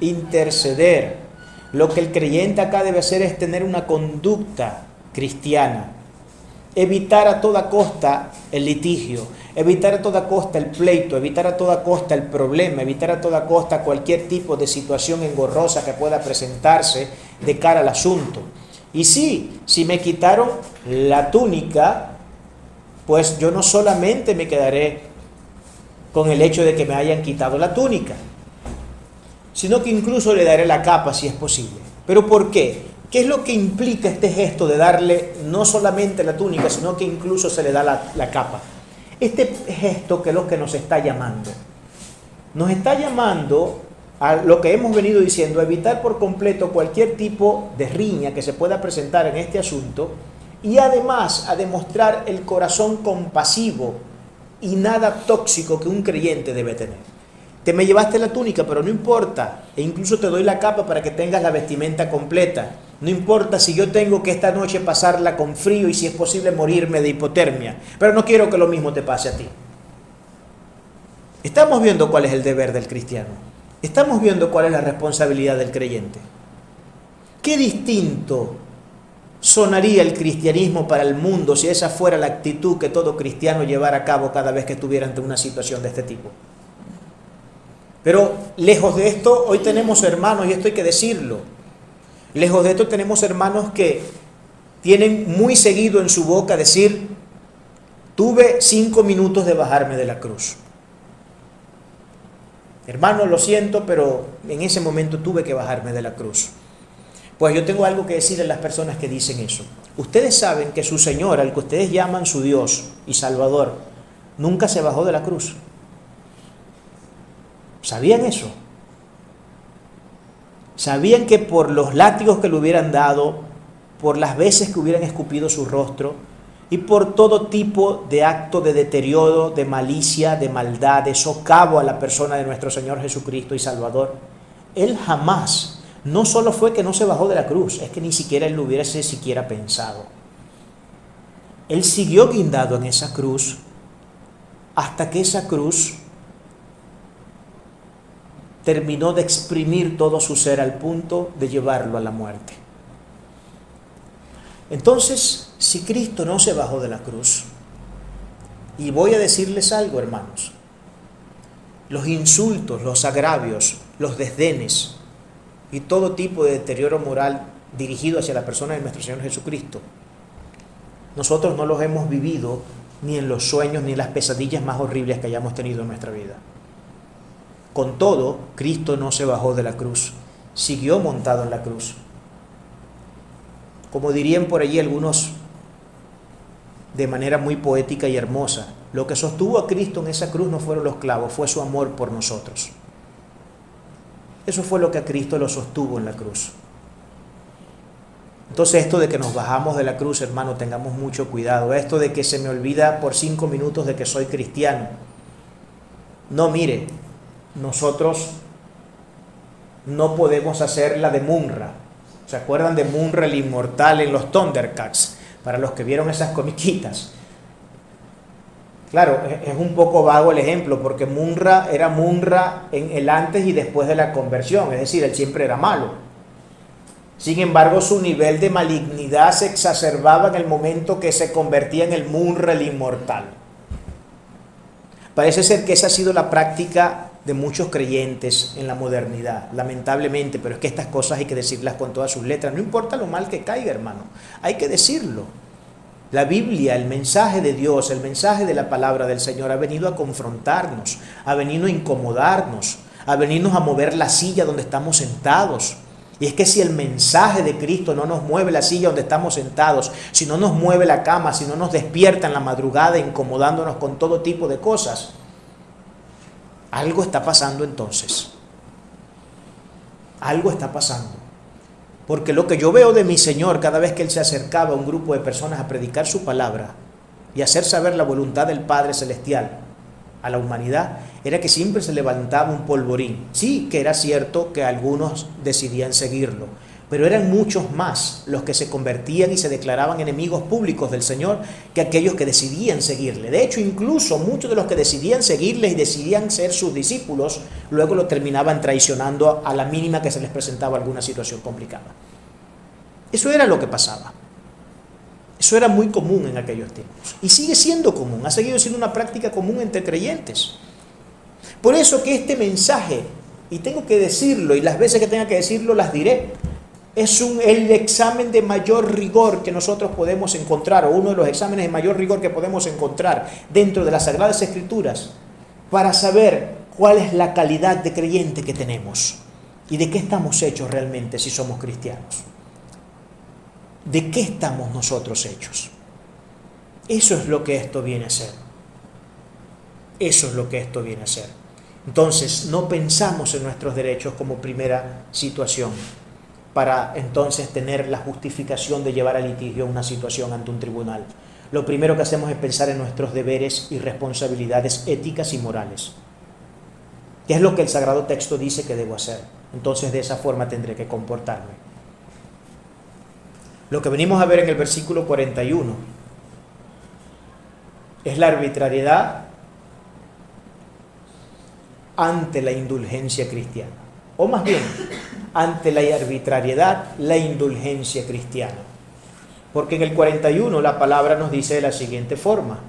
A: interceder. Lo que el creyente acá debe hacer es tener una conducta cristiana, evitar a toda costa el litigio, evitar a toda costa el pleito, evitar a toda costa el problema, evitar a toda costa cualquier tipo de situación engorrosa que pueda presentarse de cara al asunto. Y sí, si me quitaron la túnica, pues yo no solamente me quedaré con el hecho de que me hayan quitado la túnica, sino que incluso le daré la capa si es posible. ¿Pero por qué? ¿Qué es lo que implica este gesto de darle no solamente la túnica, sino que incluso se le da la capa? Este gesto que es lo que nos está llamando. Nos está llamando a lo que hemos venido diciendo, a evitar por completo cualquier tipo de riña que se pueda presentar en este asunto y además a demostrar el corazón compasivo y nada tóxico que un creyente debe tener. Te me llevaste la túnica, pero no importa, e incluso te doy la capa para que tengas la vestimenta completa. No importa si yo tengo que esta noche pasarla con frío y si es posible morirme de hipotermia, pero no quiero que lo mismo te pase a ti. Estamos viendo cuál es el deber del cristiano. Estamos viendo cuál es la responsabilidad del creyente. Qué distinto sonaría el cristianismo para el mundo si esa fuera la actitud que todo cristiano llevara a cabo cada vez que estuviera ante una situación de este tipo. Pero lejos de esto, hoy tenemos hermanos, y esto hay que decirlo, lejos de esto tenemos hermanos que tienen muy seguido en su boca decir, tuve 5 minutos de bajarme de la cruz. Hermano, lo siento, pero en ese momento tuve que bajarme de la cruz. Pues yo tengo algo que decir a las personas que dicen eso. Ustedes saben que su Señor, al que ustedes llaman su Dios y Salvador, nunca se bajó de la cruz. ¿Sabían eso? ¿Sabían que por los látigos que le hubieran dado, por las veces que hubieran escupido su rostro y por todo tipo de acto de deterioro, de malicia, de maldad, de socavo a la persona de nuestro Señor Jesucristo y Salvador, Él jamás, no solo fue que no se bajó de la cruz, es que ni siquiera Él lo hubiese siquiera pensado. Él siguió guindado en esa cruz hasta que esa cruz terminó de exprimir todo su ser al punto de llevarlo a la muerte. Entonces, si Cristo no se bajó de la cruz, y voy a decirles algo, hermanos, los insultos, los agravios, los desdenes y todo tipo de deterioro moral dirigido hacia la persona de nuestro Señor Jesucristo, nosotros no los hemos vivido ni en los sueños ni en las pesadillas más horribles que hayamos tenido en nuestra vida. Con todo, Cristo no se bajó de la cruz, siguió montado en la cruz. Como dirían por allí algunos de manera muy poética y hermosa, lo que sostuvo a Cristo en esa cruz no fueron los clavos, fue su amor por nosotros. Eso fue lo que a Cristo lo sostuvo en la cruz. Entonces esto de que nos bajamos de la cruz, hermano, tengamos mucho cuidado. Esto de que se me olvida por 5 minutos de que soy cristiano. No, mire, nosotros no podemos hacer la de Munra. ¿Se acuerdan de Munra el inmortal en los Thundercats? Para los que vieron esas comiquitas. Claro, es un poco vago el ejemplo, porque Munra era Munra en el antes y después de la conversión, es decir, él siempre era malo. Sin embargo, su nivel de malignidad se exacerbaba en el momento que se convertía en el Munra, el inmortal. Parece ser que esa ha sido la práctica de muchos creyentes en la modernidad, lamentablemente, pero es que estas cosas hay que decirlas con todas sus letras. No importa lo mal que caiga, hermano, hay que decirlo. La Biblia, el mensaje de Dios, el mensaje de la palabra del Señor ha venido a confrontarnos, ha venido a incomodarnos, a venirnos a mover la silla donde estamos sentados. Y es que si el mensaje de Cristo no nos mueve la silla donde estamos sentados, si no nos mueve la cama, si no nos despierta en la madrugada incomodándonos con todo tipo de cosas, algo está pasando entonces. Algo está pasando. Porque lo que yo veo de mi Señor cada vez que Él se acercaba a un grupo de personas a predicar su palabra y hacer saber la voluntad del Padre Celestial a la humanidad, era que siempre se levantaba un polvorín. Sí, que era cierto que algunos decidían seguirlo, pero eran muchos más los que se convertían y se declaraban enemigos públicos del Señor que aquellos que decidían seguirle. De hecho, incluso muchos de los que decidían seguirle y decidían ser sus discípulos, luego lo terminaban traicionando a la mínima que se les presentaba alguna situación complicada. Eso era lo que pasaba. Eso era muy común en aquellos tiempos. Y sigue siendo común, ha seguido siendo una práctica común entre creyentes. Por eso que este mensaje, y tengo que decirlo, y las veces que tenga que decirlo las diré, es el examen de mayor rigor que nosotros podemos encontrar, o uno de los exámenes de mayor rigor que podemos encontrar dentro de las Sagradas Escrituras, para saber cuál es la calidad de creyente que tenemos y de qué estamos hechos realmente si somos cristianos. ¿De qué estamos nosotros hechos? Eso es lo que esto viene a ser. Eso es lo que esto viene a ser. Entonces, no pensamos en nuestros derechos como primera situación para entonces tener la justificación de llevar a litigio una situación ante un tribunal. Lo primero que hacemos es pensar en nuestros deberes y responsabilidades éticas y morales. ¿Qué es lo que el Sagrado Texto dice que debo hacer? Entonces, de esa forma tendré que comportarme. Lo que venimos a ver en el versículo 41 es la arbitrariedad ante la indulgencia cristiana. O más bien, ante la arbitrariedad, la indulgencia cristiana. Porque en el 41 la palabra nos dice de la siguiente forma: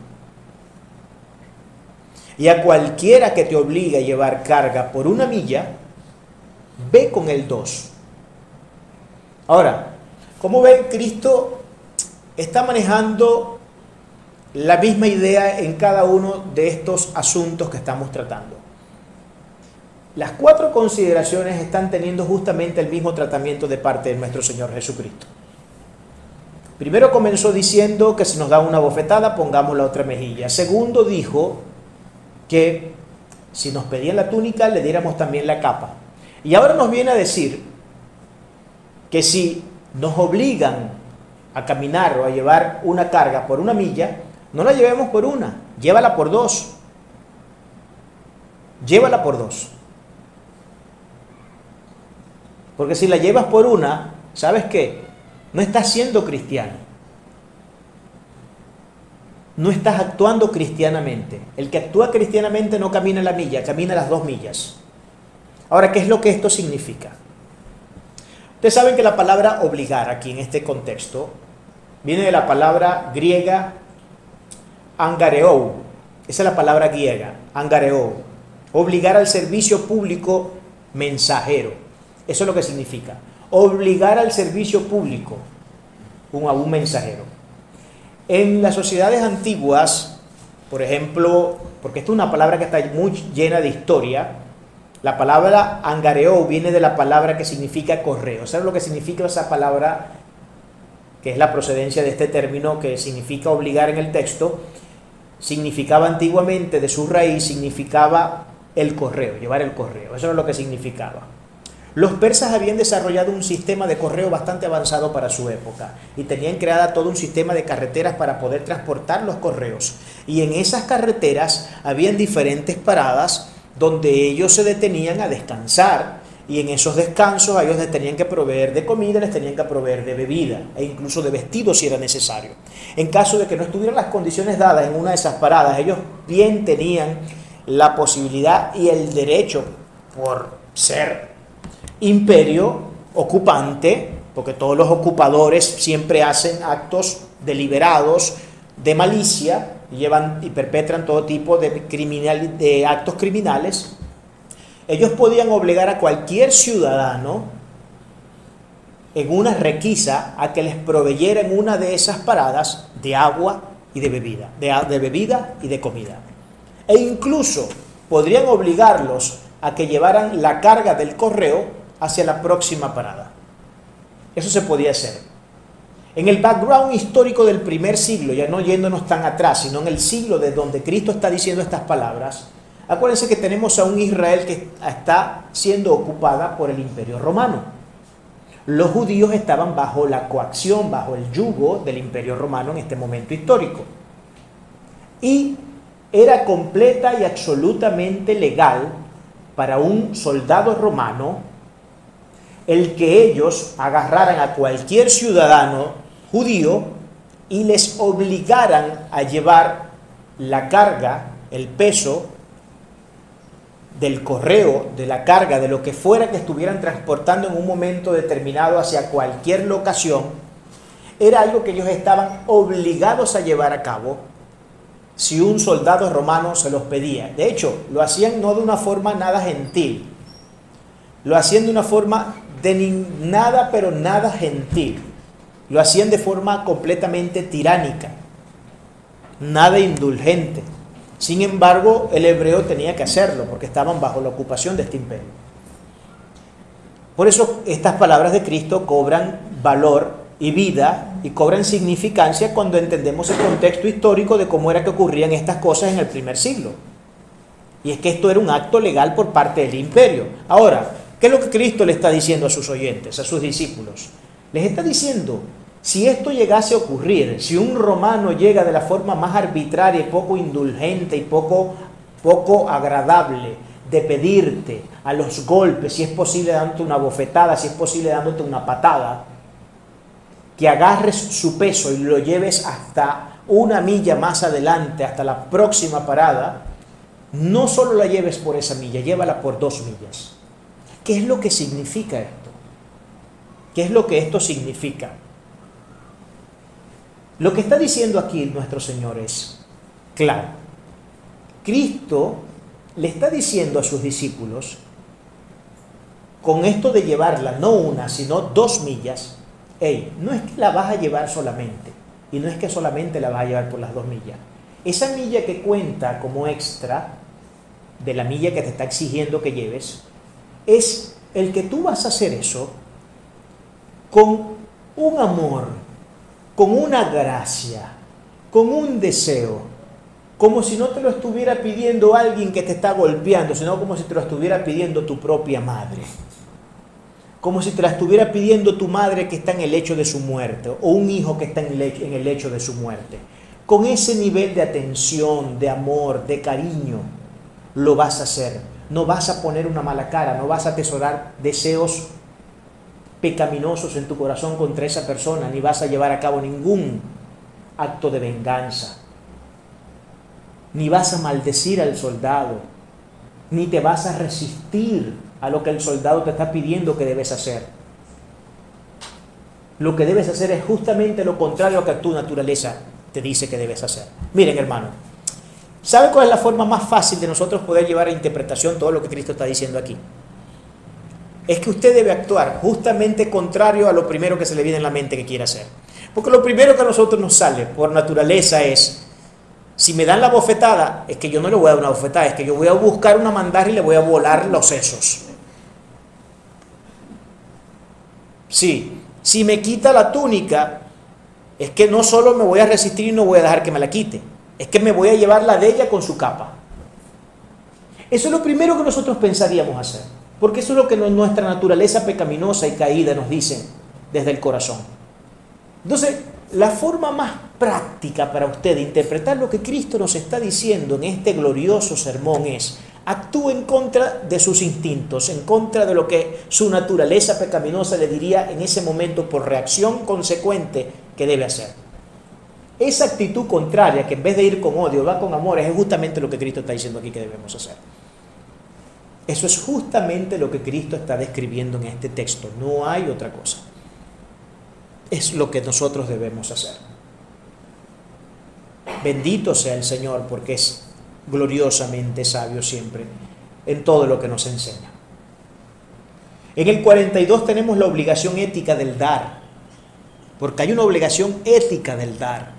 A: y a cualquiera que te obligue a llevar carga por 1 milla, ve con el 2. Ahora, como ven, Cristo está manejando la misma idea en cada uno de estos asuntos que estamos tratando. Las 4 consideraciones están teniendo justamente el mismo tratamiento de parte de nuestro Señor Jesucristo. Primero comenzó diciendo que si nos da una bofetada, pongamos la otra mejilla. Segundo, dijo que si nos pedían la túnica, le diéramos también la capa. Y ahora nos viene a decir que si nos obligan a caminar o a llevar una carga por 1 milla, no la llevemos por 1, llévala por 2. Llévala por 2. Porque si la llevas por 1, ¿sabes qué? No estás siendo cristiano. No estás actuando cristianamente. El que actúa cristianamente no camina la milla, camina las 2 millas. Ahora, ¿qué es lo que esto significa? Ustedes saben que la palabra obligar aquí en este contexto viene de la palabra griega angareou. Esa es la palabra griega, angareou. Obligar al servicio público mensajero. Eso es lo que significa. Obligar al servicio público a un mensajero. En las sociedades antiguas, por ejemplo, porque esta es una palabra que está muy llena de historia, la palabra angareou viene de la palabra que significa correo. ¿Sabes lo que significa esa palabra? Que es la procedencia de este término que significa obligar en el texto. Significaba antiguamente, de su raíz, significaba el correo, llevar el correo. Eso es lo que significaba. Los persas habían desarrollado un sistema de correo bastante avanzado para su época y tenían creada todo un sistema de carreteras para poder transportar los correos. Y en esas carreteras habían diferentes paradas donde ellos se detenían a descansar, y en esos descansos ellos les tenían que proveer de comida, les tenían que proveer de bebida e incluso de vestidos si era necesario. En caso de que no estuvieran las condiciones dadas en una de esas paradas, ellos bien tenían la posibilidad y el derecho, por ser imperio ocupante, porque todos los ocupadores siempre hacen actos deliberados de malicia y perpetran todo tipo de actos criminales. Ellos podían obligar a cualquier ciudadano en una requisa a que les proveyera en una de esas paradas de agua y de bebida, de bebida y de comida. E incluso podrían obligarlos a que llevaran la carga del correo hacia la próxima parada. Eso se podía hacer. En el background histórico del primer siglo, ya no yéndonos tan atrás, sino en el siglo de donde Cristo está diciendo estas palabras, acuérdense que tenemos a un Israel que está siendo ocupada por el Imperio Romano. Los judíos estaban bajo la coacción, bajo el yugo del Imperio Romano en este momento histórico. Y era completa y absolutamente legal para un soldado romano el que ellos agarraran a cualquier ciudadano judío y les obligaran a llevar la carga, el peso del correo, de la carga, de lo que fuera que estuvieran transportando en un momento determinado hacia cualquier locación. Era algo que ellos estaban obligados a llevar a cabo si un soldado romano se los pedía. De hecho, lo hacían no de una forma nada gentil, lo hacían de una forma nada, pero nada gentil. Lo hacían de forma completamente tiránica, nada indulgente. Sin embargo, el hebreo tenía que hacerlo porque estaban bajo la ocupación de este imperio. Por eso estas palabras de Cristo cobran valor y vida y cobran significancia cuando entendemos el contexto histórico de cómo era que ocurrían estas cosas en el primer siglo. Y es que esto era un acto legal por parte del imperio. Ahora, ¿qué es lo que Cristo le está diciendo a sus oyentes, a sus discípulos? Les está diciendo, si esto llegase a ocurrir, si un romano llega de la forma más arbitraria y poco indulgente y poco agradable de pedirte a los golpes, si es posible dándote una bofetada, si es posible dándote una patada, que agarres su peso y lo lleves hasta una milla más adelante, hasta la próxima parada, no solo la lleves por esa milla, llévala por 2 millas. ¿Qué es lo que significa esto? ¿Qué es lo que esto significa? Lo que está diciendo aquí nuestro Señor es claro. Cristo le está diciendo a sus discípulos, con esto de llevarla no una, sino 2 millas, hey, no es que la vas a llevar solamente, y no es que solamente la vas a llevar por las 2 millas. Esa milla que cuenta como extra de la milla que te está exigiendo que lleves, es el que tú vas a hacer eso con un amor, con una gracia, con un deseo, como si no te lo estuviera pidiendo alguien que te está golpeando, sino como si te lo estuviera pidiendo tu propia madre, como si te la estuviera pidiendo tu madre que está en el lecho de su muerte, o un hijo que está en el lecho de su muerte. Con ese nivel de atención, de amor, de cariño, lo vas a hacer. No vas a poner una mala cara, no vas a atesorar deseos pecaminosos en tu corazón contra esa persona, ni vas a llevar a cabo ningún acto de venganza, ni vas a maldecir al soldado, ni te vas a resistir a lo que el soldado te está pidiendo que debes hacer. Lo que debes hacer es justamente lo contrario a lo que tu naturaleza te dice que debes hacer. Miren, hermano, ¿saben cuál es la forma más fácil de nosotros poder llevar a interpretación todo lo que Cristo está diciendo aquí? Es que usted debe actuar justamente contrario a lo primero que se le viene en la mente que quiere hacer. Porque lo primero que a nosotros nos sale por naturaleza es, si me dan la bofetada, es que yo no le voy a dar una bofetada, es que yo voy a buscar una mandar y le voy a volar los sesos. Sí, si me quita la túnica, es que no solo me voy a resistir y no voy a dejar que me la quite, es que me voy a llevar la de ella con su capa. Eso es lo primero que nosotros pensaríamos hacer, porque eso es lo que nuestra naturaleza pecaminosa y caída nos dice desde el corazón. Entonces, la forma más práctica para usted de interpretar lo que Cristo nos está diciendo en este glorioso sermón es: actúe en contra de sus instintos, en contra de lo que su naturaleza pecaminosa le diría en ese momento por reacción consecuente que debe hacer. Esa actitud contraria, que en vez de ir con odio va con amor, es justamente lo que Cristo está diciendo aquí que debemos hacer. Eso es justamente lo que Cristo está describiendo en este texto, no hay otra cosa. es lo que nosotros debemos hacer. Bendito sea el Señor, porque es gloriosamente sabio siempre en todo lo que nos enseña. En el 42 tenemos la obligación ética del dar, porque hay una obligación ética del dar.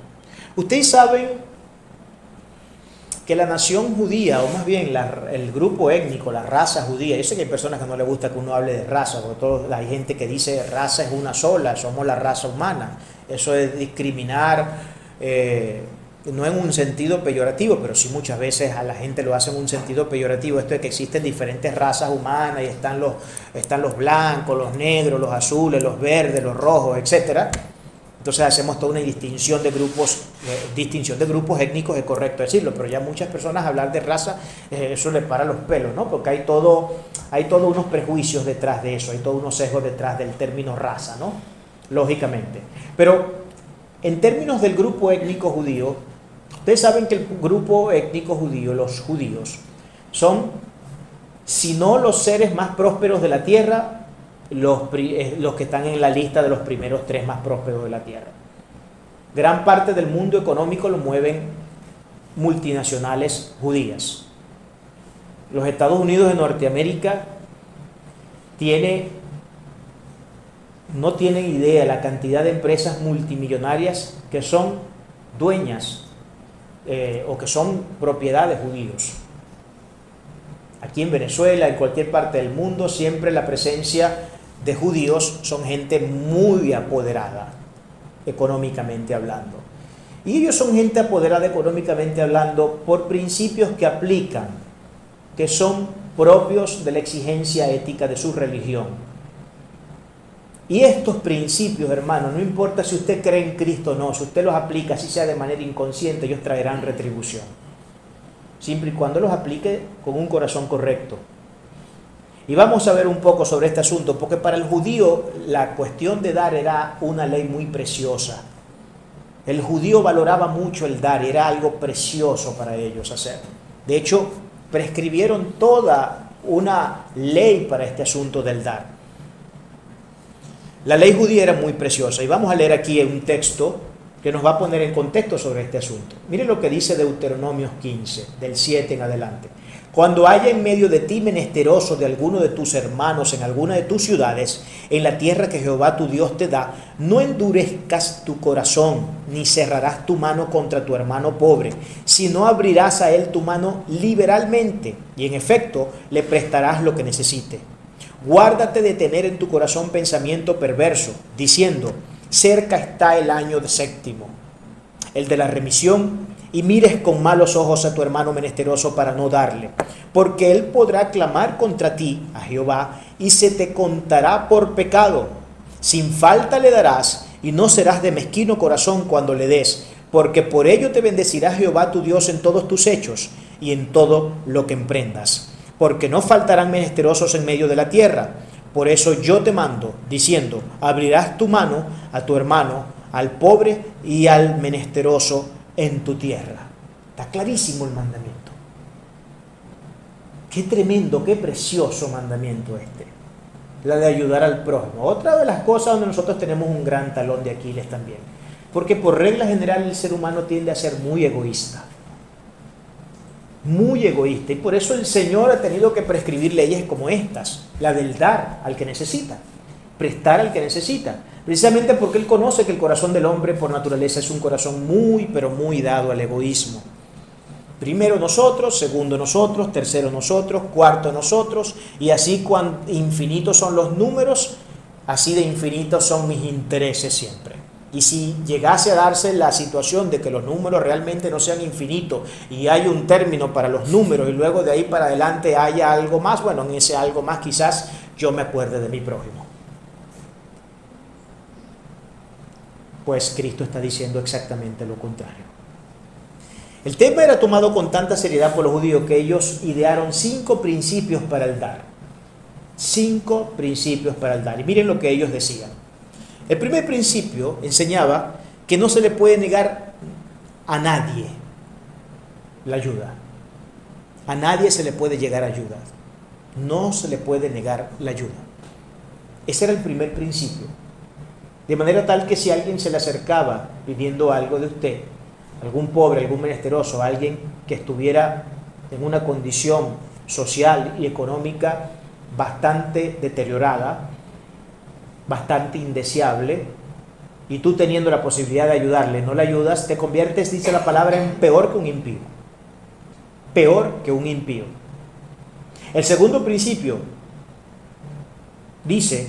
A: Ustedes saben que la nación judía, o más bien el grupo étnico, la raza judía, yo sé que hay personas que no les gusta que uno hable de raza, sobre todo hay gente que dice raza es una sola, somos la raza humana. Eso es discriminar, no en un sentido peyorativo, pero sí muchas veces a la gente lo hace en un sentido peyorativo. Esto de que existen diferentes razas humanas y están los blancos, los negros, los azules, los verdes, los rojos, etcétera. Entonces hacemos toda una distinción de grupos étnicos, es correcto decirlo, pero ya muchas personas hablar de raza, eso les para los pelos, ¿no? Porque hay todo unos prejuicios detrás de eso, hay todos unos sesgos detrás del término raza, ¿no? Lógicamente. Pero en términos del grupo étnico judío, ustedes saben que el grupo étnico judío, los judíos, son, si no los seres más prósperos de la tierra, los que están en la lista de los primeros 3 más prósperos de la tierra. Gran parte del mundo económico lo mueven multinacionales judías. Los Estados Unidos de Norteamérica no tienen idea la cantidad de empresas multimillonarias que son dueñas o que son propiedad de judíos. Aquí en Venezuela, en cualquier parte del mundo, siempre la presencia de judíos son gente muy apoderada, económicamente hablando. Y ellos son gente apoderada económicamente hablando por principios que aplican, que son propios de la exigencia ética de su religión. Y estos principios, hermano, no importa si usted cree en Cristo o no, si usted los aplica, así sea de manera inconsciente, ellos traerán retribución. Siempre y cuando los aplique con un corazón correcto. Y vamos a ver un poco sobre este asunto, porque para el judío la cuestión de dar era una ley muy preciosa. El judío valoraba mucho el dar, era algo precioso para ellos hacer. De hecho, prescribieron toda una ley para este asunto del dar. La ley judía era muy preciosa, y vamos a leer aquí un texto que nos va a poner en contexto sobre este asunto. Miren lo que dice Deuteronomio 15, del 7 en adelante. Cuando haya en medio de ti menesteroso de alguno de tus hermanos en alguna de tus ciudades, en la tierra que Jehová tu Dios te da, no endurezcas tu corazón, ni cerrarás tu mano contra tu hermano pobre, sino abrirás a él tu mano liberalmente, y en efecto le prestarás lo que necesite. Guárdate de tener en tu corazón pensamiento perverso, diciendo, cerca está el año séptimo, el de la remisión, y mires con malos ojos a tu hermano menesteroso para no darle, porque él podrá clamar contra ti a Jehová y se te contará por pecado. Sin falta le darás y no serás de mezquino corazón cuando le des, porque por ello te bendecirá Jehová tu Dios en todos tus hechos y en todo lo que emprendas, porque no faltarán menesterosos en medio de la tierra. Por eso yo te mando, diciendo, abrirás tu mano a tu hermano, al pobre y al menesteroso en tu tierra. Está clarísimo el mandamiento. Qué tremendo, qué precioso mandamiento este. La de ayudar al prójimo. Otra de las cosas donde nosotros tenemos un gran talón de Aquiles también. Porque por regla general el ser humano tiende a ser muy egoísta. Muy egoísta. Y por eso el Señor ha tenido que prescribir leyes como estas. La del dar al que necesita. Prestar al que necesita. Precisamente porque Él conoce que el corazón del hombre por naturaleza es un corazón muy, pero muy dado al egoísmo. Primero nosotros, segundo nosotros, tercero nosotros, cuarto nosotros, y así cuando infinitos son los números, así de infinitos son mis intereses siempre. Y si llegase a darse la situación de que los números realmente no sean infinitos y hay un término para los números y luego de ahí para adelante haya algo más, bueno, en ese algo más quizás yo me acuerde de mi prójimo. Pues Cristo está diciendo exactamente lo contrario. El tema era tomado con tanta seriedad por los judíos que ellos idearon 5 principios para el dar. 5 principios para el dar. Y miren lo que ellos decían. El primer principio enseñaba que no se le puede negar a nadie la ayuda. A nadie se le puede llegar ayuda. No se le puede negar la ayuda. Ese era el primer principio. De manera tal que si alguien se le acercaba pidiendo algo de usted, algún pobre, algún menesteroso, alguien que estuviera en una condición social y económica bastante deteriorada, bastante indeseable, y tú teniendo la posibilidad de ayudarle, no le ayudas, te conviertes, dice la palabra, en peor que un impío. Peor que un impío. El segundo principio dice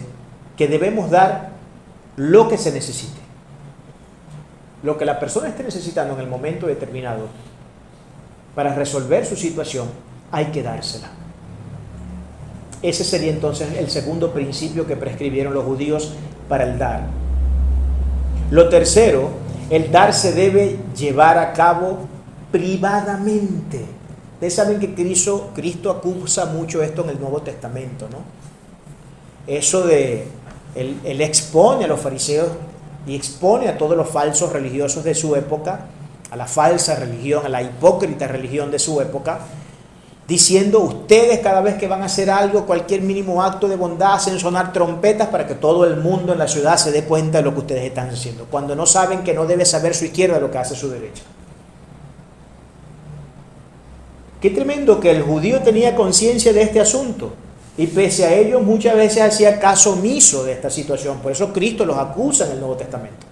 A: que debemos dar lo que se necesite. Lo que la persona esté necesitando en el momento determinado para resolver su situación, hay que dársela. Ese sería entonces el segundo principio que prescribieron los judíos para el dar. Lo tercero, el dar se debe llevar a cabo privadamente. Ustedes saben que Cristo acusa mucho esto en el Nuevo Testamento, ¿no? Eso de, él expone a los fariseos y expone a todos los falsos religiosos de su época, a la falsa religión, a la hipócrita religión de su época, diciendo: ustedes cada vez que van a hacer algo, cualquier mínimo acto de bondad, hacen sonar trompetas para que todo el mundo en la ciudad se dé cuenta de lo que ustedes están haciendo, cuando no saben que no debe saber su izquierda lo que hace su derecha. Qué tremendo que el judío tenía conciencia de este asunto y pese a ello muchas veces hacía caso omiso de esta situación. Por eso Cristo los acusa en el Nuevo Testamento.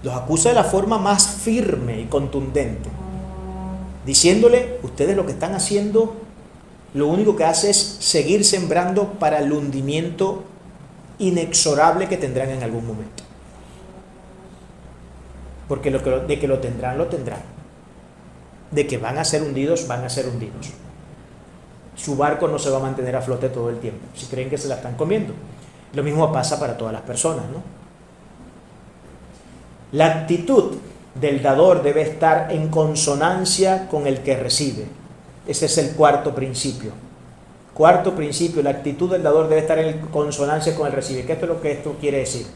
A: Los acusa de la forma más firme y contundente, diciéndole: ustedes lo que están haciendo, lo único que hace es seguir sembrando para el hundimiento inexorable que tendrán en algún momento. Porque de que lo tendrán, lo tendrán. De que van a ser hundidos, van a ser hundidos. Su barco no se va a mantener a flote todo el tiempo, si creen que se la están comiendo. Lo mismo pasa para todas las personas, ¿no? La actitud del dador debe estar en consonancia con el que recibe. Ese es el cuarto principio. Cuarto principio, la actitud del dador debe estar en consonancia con el recibe. ¿Qué es lo que esto quiere decir?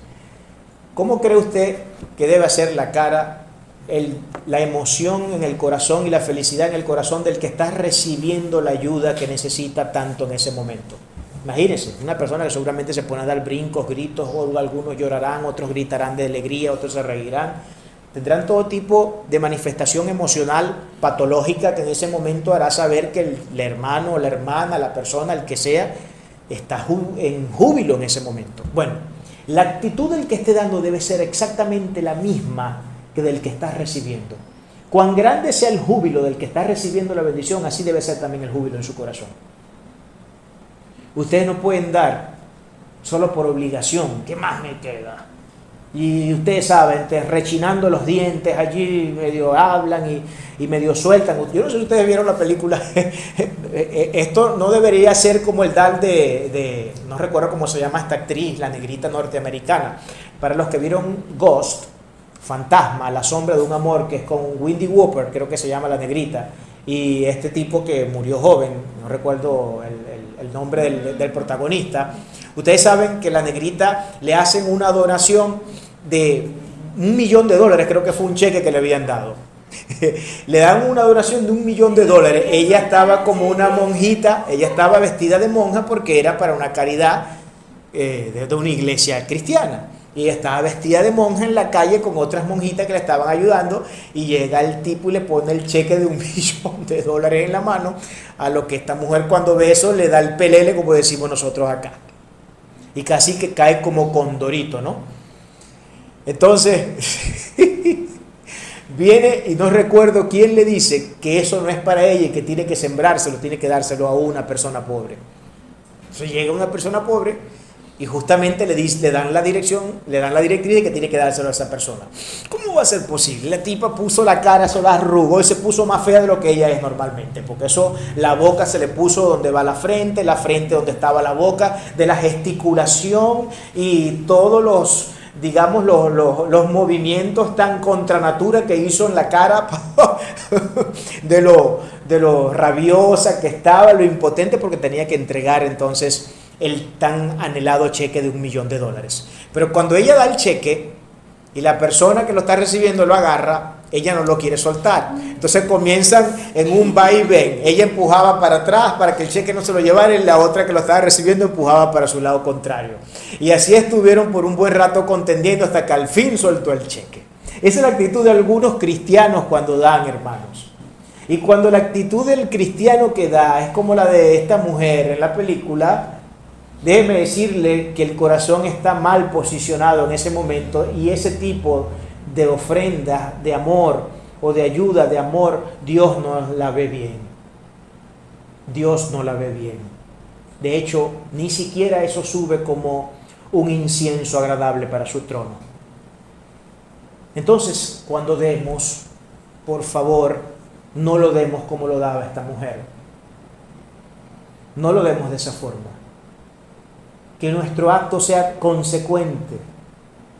A: ¿Cómo cree usted que debe ser la cara, la emoción en el corazón y la felicidad en el corazón del que está recibiendo la ayuda que necesita tanto en ese momento? Imagínense, una persona que seguramente se pone a dar brincos, gritos, o algunos llorarán, otros gritarán de alegría, otros se reirán. Tendrán todo tipo de manifestación emocional patológica que en ese momento hará saber que el hermano o la hermana, la persona, el que sea, está en júbilo en ese momento. Bueno, la actitud del que esté dando debe ser exactamente la misma que del que está recibiendo. Cuán grande sea el júbilo del que está recibiendo la bendición, así debe ser también el júbilo en su corazón. Ustedes no pueden dar solo por obligación. ¿Qué más me queda? Y ustedes saben, rechinando los dientes allí, medio hablan y medio sueltan. Yo no sé si ustedes vieron la película. Esto no debería ser como el dar no recuerdo cómo se llama esta actriz, la negrita norteamericana. Para los que vieron Ghost, Fantasma, La sombra de un amor, que es con Wendy Whooper, creo que se llama la negrita, y este tipo que murió joven, no recuerdo el nombre del protagonista. Ustedes saben que la negrita le hacen una donación de $1 millón, creo que fue un cheque que le habían dado. Le dan una donación de $1 millón. Ella estaba como una monjita, ella estaba vestida de monja porque era para una caridad de una iglesia cristiana. Y ella estaba vestida de monja en la calle con otras monjitas que le estaban ayudando, y llega el tipo y le pone el cheque de $1 millón en la mano, a lo que esta mujer, cuando ve eso, le da el pelele, como decimos nosotros acá, y casi que cae como condorito, ¿no? Entonces viene, y no recuerdo quién le dice que eso no es para ella y que tiene que sembrárselo, tiene que dárselo a una persona pobre. Entonces llega una persona pobre y justamente le dan la directriz de que tiene que dárselo a esa persona. ¿Cómo va a ser posible? La tipa puso la cara, se la arrugó y se puso más fea de lo que ella es normalmente, porque eso, la boca se le puso donde va la frente donde estaba la boca, de la gesticulación y todos los, digamos, los movimientos tan contra natura que hizo en la cara, de lo rabiosa que estaba, lo impotente, porque tenía que entregar entonces el tan anhelado cheque de $1 millón. Pero cuando ella da el cheque y la persona que lo está recibiendo lo agarra, ella no lo quiere soltar. Entonces comienzan en un va y ven. Ella empujaba para atrás para que el cheque no se lo llevara y la otra que lo estaba recibiendo empujaba para su lado contrario. Y así estuvieron por un buen rato contendiendo hasta que al fin soltó el cheque. Esa es la actitud de algunos cristianos cuando dan, hermanos. Y cuando la actitud del cristiano que da es como la de esta mujer en la película, déjeme decirle que el corazón está mal posicionado en ese momento y ese tipo de ofrenda, de amor o de ayuda, de amor, Dios no la ve bien. Dios no la ve bien. De hecho, ni siquiera eso sube como un incienso agradable para su trono. Entonces, cuando demos, por favor, no lo demos como lo daba esta mujer. No lo demos de esa forma. Que nuestro acto sea consecuente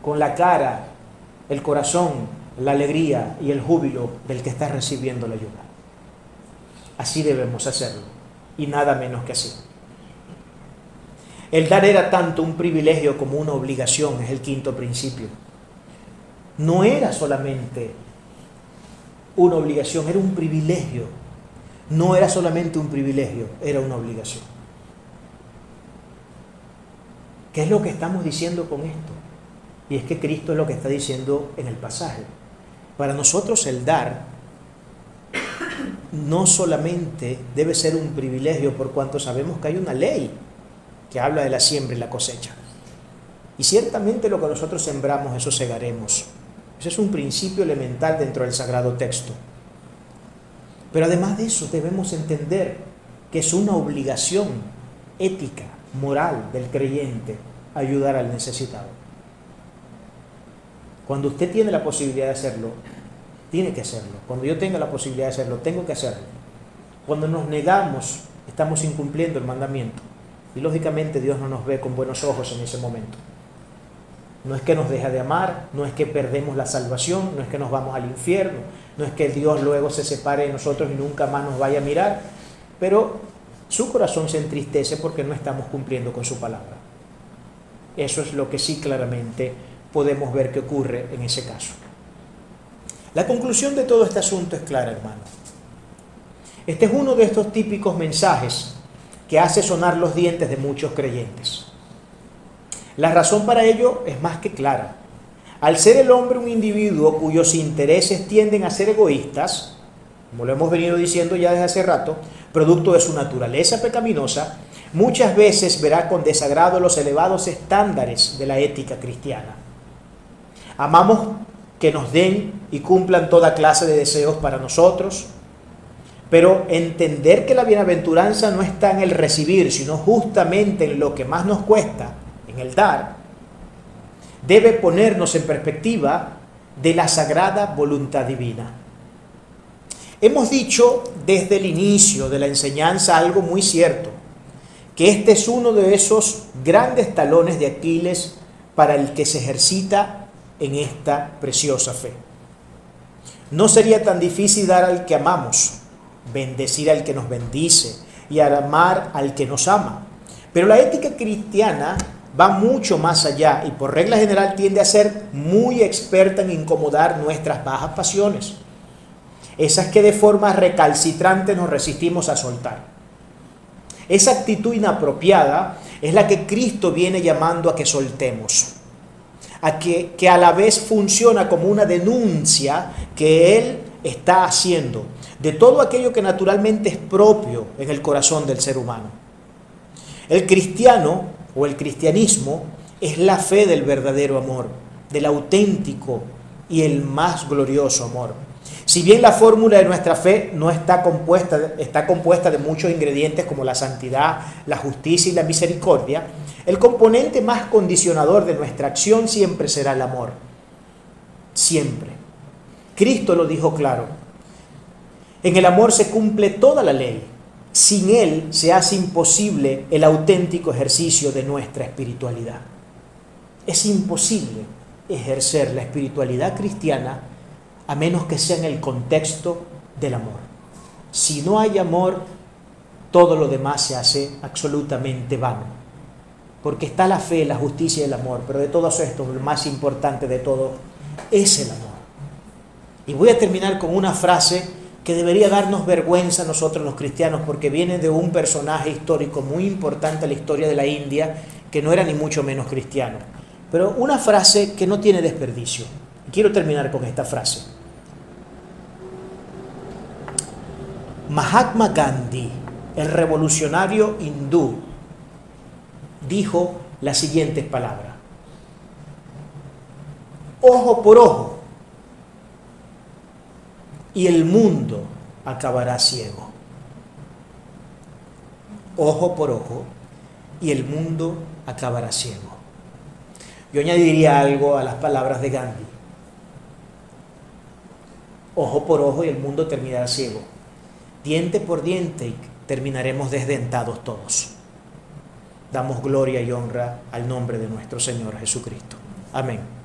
A: con la cara, el corazón, la alegría y el júbilo del que está recibiendo la ayuda. Así debemos hacerlo, y nada menos que así. El dar era tanto un privilegio como una obligación, es el quinto principio. No era solamente una obligación, era un privilegio. No era solamente un privilegio, era una obligación. ¿Qué es lo que estamos diciendo con esto? Y es que Cristo es lo que está diciendo en el pasaje. Para nosotros el dar no solamente debe ser un privilegio por cuanto sabemos que hay una ley que habla de la siembra y la cosecha. Y ciertamente lo que nosotros sembramos, eso segaremos. Ese es un principio elemental dentro del sagrado texto. Pero además de eso debemos entender que es una obligación ética, moral del creyente ayudar al necesitado. Cuando usted tiene la posibilidad de hacerlo, tiene que hacerlo. Cuando yo tenga la posibilidad de hacerlo, tengo que hacerlo. Cuando nos negamos, estamos incumpliendo el mandamiento. Y lógicamente Dios no nos ve con buenos ojos en ese momento. No es que nos deja de amar, no es que perdemos la salvación, no es que nos vamos al infierno, no es que Dios luego se separe de nosotros y nunca más nos vaya a mirar, pero su corazón se entristece porque no estamos cumpliendo con su palabra. Eso es lo que sí claramente podemos ver que ocurre en ese caso. La conclusión de todo este asunto es clara, hermano. Este es uno de estos típicos mensajes que hace sonar los dientes de muchos creyentes. La razón para ello es más que clara. Al ser el hombre un individuo cuyos intereses tienden a ser egoístas, como lo hemos venido diciendo ya desde hace rato, producto de su naturaleza pecaminosa, muchas veces verá con desagrado los elevados estándares de la ética cristiana. Amamos que nos den y cumplan toda clase de deseos para nosotros, pero entender que la bienaventuranza no está en el recibir, sino justamente en lo que más nos cuesta, en el dar, debe ponernos en perspectiva de la sagrada voluntad divina. Hemos dicho desde el inicio de la enseñanza algo muy cierto, que este es uno de esos grandes talones de Aquiles para el que se ejercita en esta preciosa fe. No sería tan difícil dar al que amamos, bendecir al que nos bendice y amar al que nos ama. Pero la ética cristiana va mucho más allá y por regla general tiende a ser muy experta en incomodar nuestras bajas pasiones, esas que de forma recalcitrante nos resistimos a soltar. Esa actitud inapropiada es la que Cristo viene llamando a que soltemos, a que a la vez funciona como una denuncia que Él está haciendo de todo aquello que naturalmente es propio en el corazón del ser humano. El cristiano o el cristianismo es la fe del verdadero amor, del auténtico y el más glorioso amor. Si bien la fórmula de nuestra fe no está compuesta de muchos ingredientes como la santidad, la justicia y la misericordia, el componente más condicionador de nuestra acción siempre será el amor. Siempre. Cristo lo dijo claro. En el amor se cumple toda la ley. Sin él se hace imposible el auténtico ejercicio de nuestra espiritualidad. Es imposible ejercer la espiritualidad cristiana a menos que sea en el contexto del amor. Si no hay amor, todo lo demás se hace absolutamente vano. Porque está la fe, la justicia y el amor, pero de todos estos, lo más importante de todo es el amor. Y voy a terminar con una frase que debería darnos vergüenza a nosotros los cristianos, porque viene de un personaje histórico muy importante en la historia de la India, que no era ni mucho menos cristiano. Pero una frase que no tiene desperdicio. Quiero terminar con esta frase. Mahatma Gandhi, el revolucionario hindú, dijo las siguientes palabras: ojo por ojo y el mundo acabará ciego. Ojo por ojo y el mundo acabará ciego. Yo añadiría algo a las palabras de Gandhi. Ojo por ojo y el mundo terminará ciego. Diente por diente y terminaremos desdentados todos. Damos gloria y honra al nombre de nuestro Señor Jesucristo. Amén.